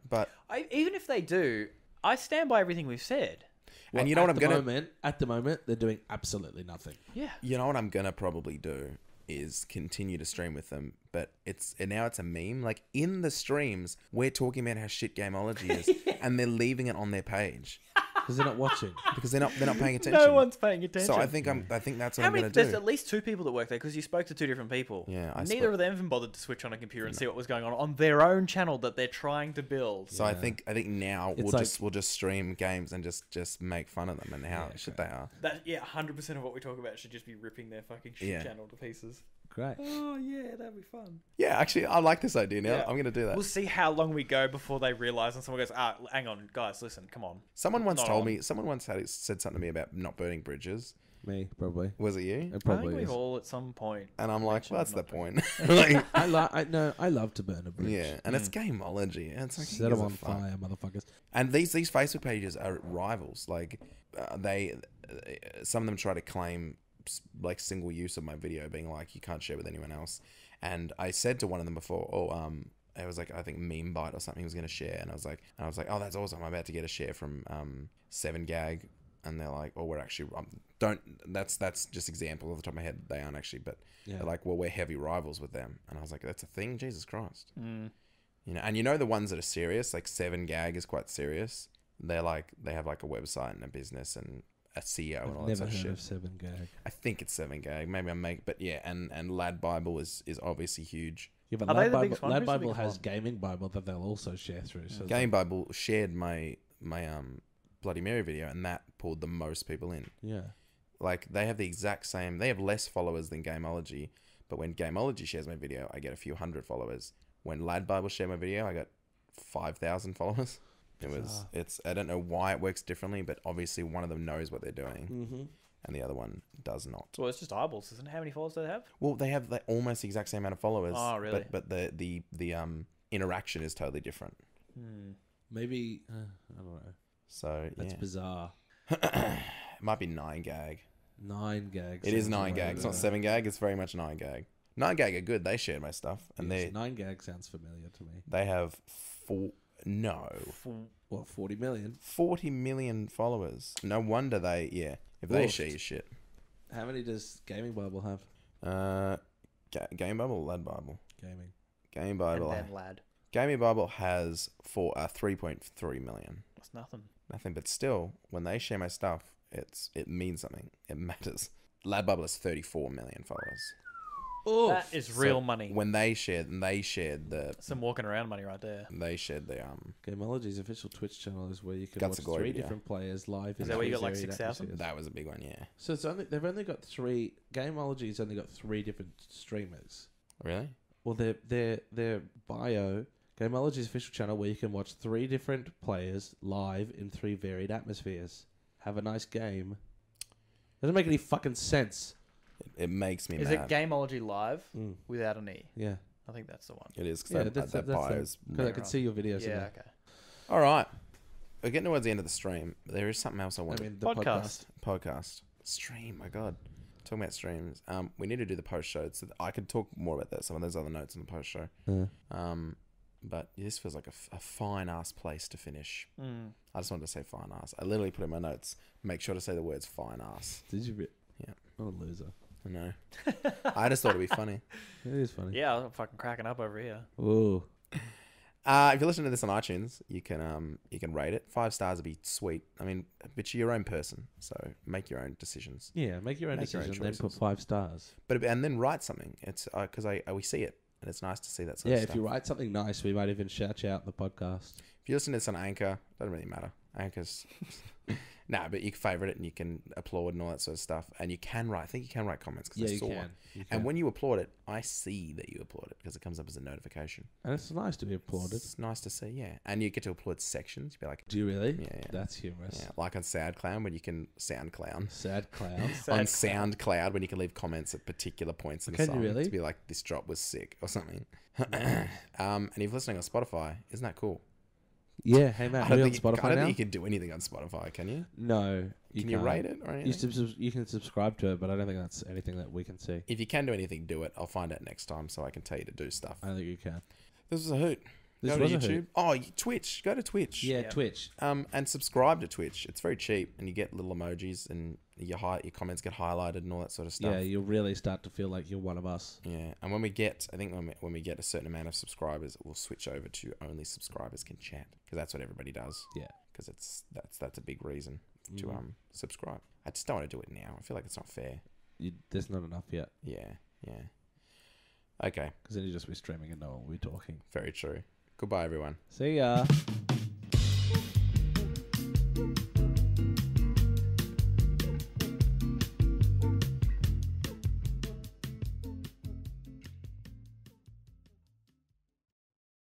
but Even if they do, I stand by everything we've said. Well, and you know what I'm gonna at the moment they're doing absolutely nothing. Yeah. you know what I'm gonna probably do is continue to stream with them, but it's a meme. Like in the streams, we're talking about how shit Gameology is, and they're leaving it on their page Because they're not watching. because they're not paying attention. No one's paying attention. So I think that's what How I'm many? gonna There's do. at least 2 people that work there because you spoke to 2 different people. Yeah, I Neither spoke- of them even bothered to switch on a computer and see what was going on their own channel that they're trying to build. So I think now It's we'll just stream games and just make fun of them and how shit they are. That 100% of what we talk about should just be ripping their fucking shit Yeah. channel to pieces. Great. Oh yeah, that'd be fun. Yeah, actually, I like this idea now. Yeah. I'm gonna do that. We'll see how long we go before they realize, and someone goes, hang on, guys, listen, come on. Someone once Not told on. me. Someone once said something to me about not burning bridges. Me, probably. Was it you? It I probably think we've is. all at some point. And I'm like, well, that's the not point. Like, I love to burn a bridge. yeah, and it's Gameology. And it's like, who Set them gives a on fuck? fire, motherfuckers. And these Facebook pages are rivals. Like some of them try to claim like single use of my video, being like you can't share with anyone else. And I said to one of them before, it was like I think Meme Bite or something he was going to share, and I was like, oh, that's awesome. I'm about to get a share from 7gag, and they're like, oh, we're actually that's just example off the top of my head. They aren't actually, but Yeah. they're like, well, we're heavy rivals with them, and I was like, that's a thing, Jesus Christ. And the ones that are serious, like 7gag is quite serious. They're like they have like a website and a business and a CEO and all that Never sort of heard shit. of 7gag. I think it's 7gag. Maybe but yeah, and Lad Bible is obviously huge. Yeah, but Are they Lad the Bible, biggest one? Lad Who's the Bible biggest has one? Gaming Bible that they'll also share through. So it's Game Bible shared my Bloody Mary video, and that pulled the most people in. yeah. Like they have the exact same. They have less followers than Gameology, but when Gameology shares my video, I get a few hundred followers. When Lad Bible shared my video, I got 5,000 followers. It's I don't know why it works differently, but obviously one of them knows what they're doing, and the other one does not. Well, it's just eyeballs, isn't it? How many followers do they have? Well, they have like almost the exact same amount of followers. Oh, really? But the interaction is totally different. Maybe, I don't know. So That's yeah, bizarre. it might be 9gag. 9gag. It is sounds 9gag. right, It's not yeah. 7gag. It's very much 9gag. 9gag are good. They shared my stuff, and Yes, 9gag sounds familiar to me. they have 40 million? 40 million followers. No wonder if they Woofed. share your shit. How many does Gaming Bible have? Game Bible, Lad Bible, Gaming. Game Bible. And then lad. Gaming Bible has 3.3 million. That's nothing. Nothing, but still, when they share my stuff, it means something. It matters. Lad Bible has 34 million followers. That is real money. When they shared the Some walking around money right there. Gameology's official Twitch channel is where you can Guts watch of Glory 3 video. different players live. Is in that where you got, three like, varied 6,000? atmospheres. That was a big one, yeah. So they've only got 3. Gameology's only got 3 different streamers. Really? Well, their bio, Gameology's official channel, where you can watch 3 different players live in 3 varied atmospheres. Have a nice game. Doesn't make any fucking sense. It makes me Is mad. it Gameology Live without an E? Yeah. I think that's the one. It is, because that bio is... Because I can see your videos. in Yeah, there. okay. All right. We're getting towards the end of the stream. There is something else I I want mean, the Podcast. podcast. Stream, my God. Talking about streams. We need to do the post-show. So I could talk more about that, some of those other notes in the post-show. But this feels like a fine-ass place to finish. I just wanted to say fine-ass. I literally put in my notes, make sure to say the words fine-ass. Did you? Yeah. What a loser. I know. I just thought it'd be funny. It is funny. Yeah, I'm fucking cracking up over here. Ooh. If you're listening to this on iTunes, you can rate it. 5 stars would be sweet. I mean, but you're your own person, so make your own decisions. Yeah, make your own Make your own decision, then put choices. 5 stars. And then write something. It's because we see it, and it's nice to see that sort Yeah, of if stuff. you write something nice, we might even shout you out in the podcast. If you listen to this on Anchor, doesn't really matter. Anchor's but you can favorite it and you can applaud and all that sort of stuff. And you can write. I think you can write comments because Yeah, I you saw can. one. You And can. when you applaud it, I see that you applaud it because it comes up as a notification. And it's nice to be applauded. It's nice to see, yeah. And you get to applaud sections. You'd be like, Do you really? Yeah. That's humorous. yeah, like on SoundCloud when you can SoundCloud. Sad clown. On SoundCloud when you can leave comments at particular points in the Can you song really? to be like, this drop was sick or something. And if you're listening on Spotify, isn't that cool? Yeah, hey Matt, are we on I Spotify don't now? think you can do anything on Spotify, can you? No. Can you can't. rate it or anything? You can subscribe to it, but I don't think that's anything that we can see. If you can do anything, do it. I'll find out next time so I can tell you to do stuff. I don't think you can. This was a hoot. This Go to was a YouTube. hoot. Oh, Twitch. Go to Twitch. Yeah, Yeah. Twitch. And subscribe to Twitch. It's very cheap, and you get little emojis, and your comments get highlighted, and all that sort of stuff. Yeah, you'll really start to feel like you're one of us. Yeah, and when we get a certain amount of subscribers, we'll switch over to only subscribers can chat because that's what everybody does. Yeah. Because that's a big reason to subscribe. I just don't want to do it now. I feel like it's not fair. There's not enough yet. Yeah. Okay. Because then you'll just be streaming and no one will be talking. Very true. Goodbye, everyone. See ya.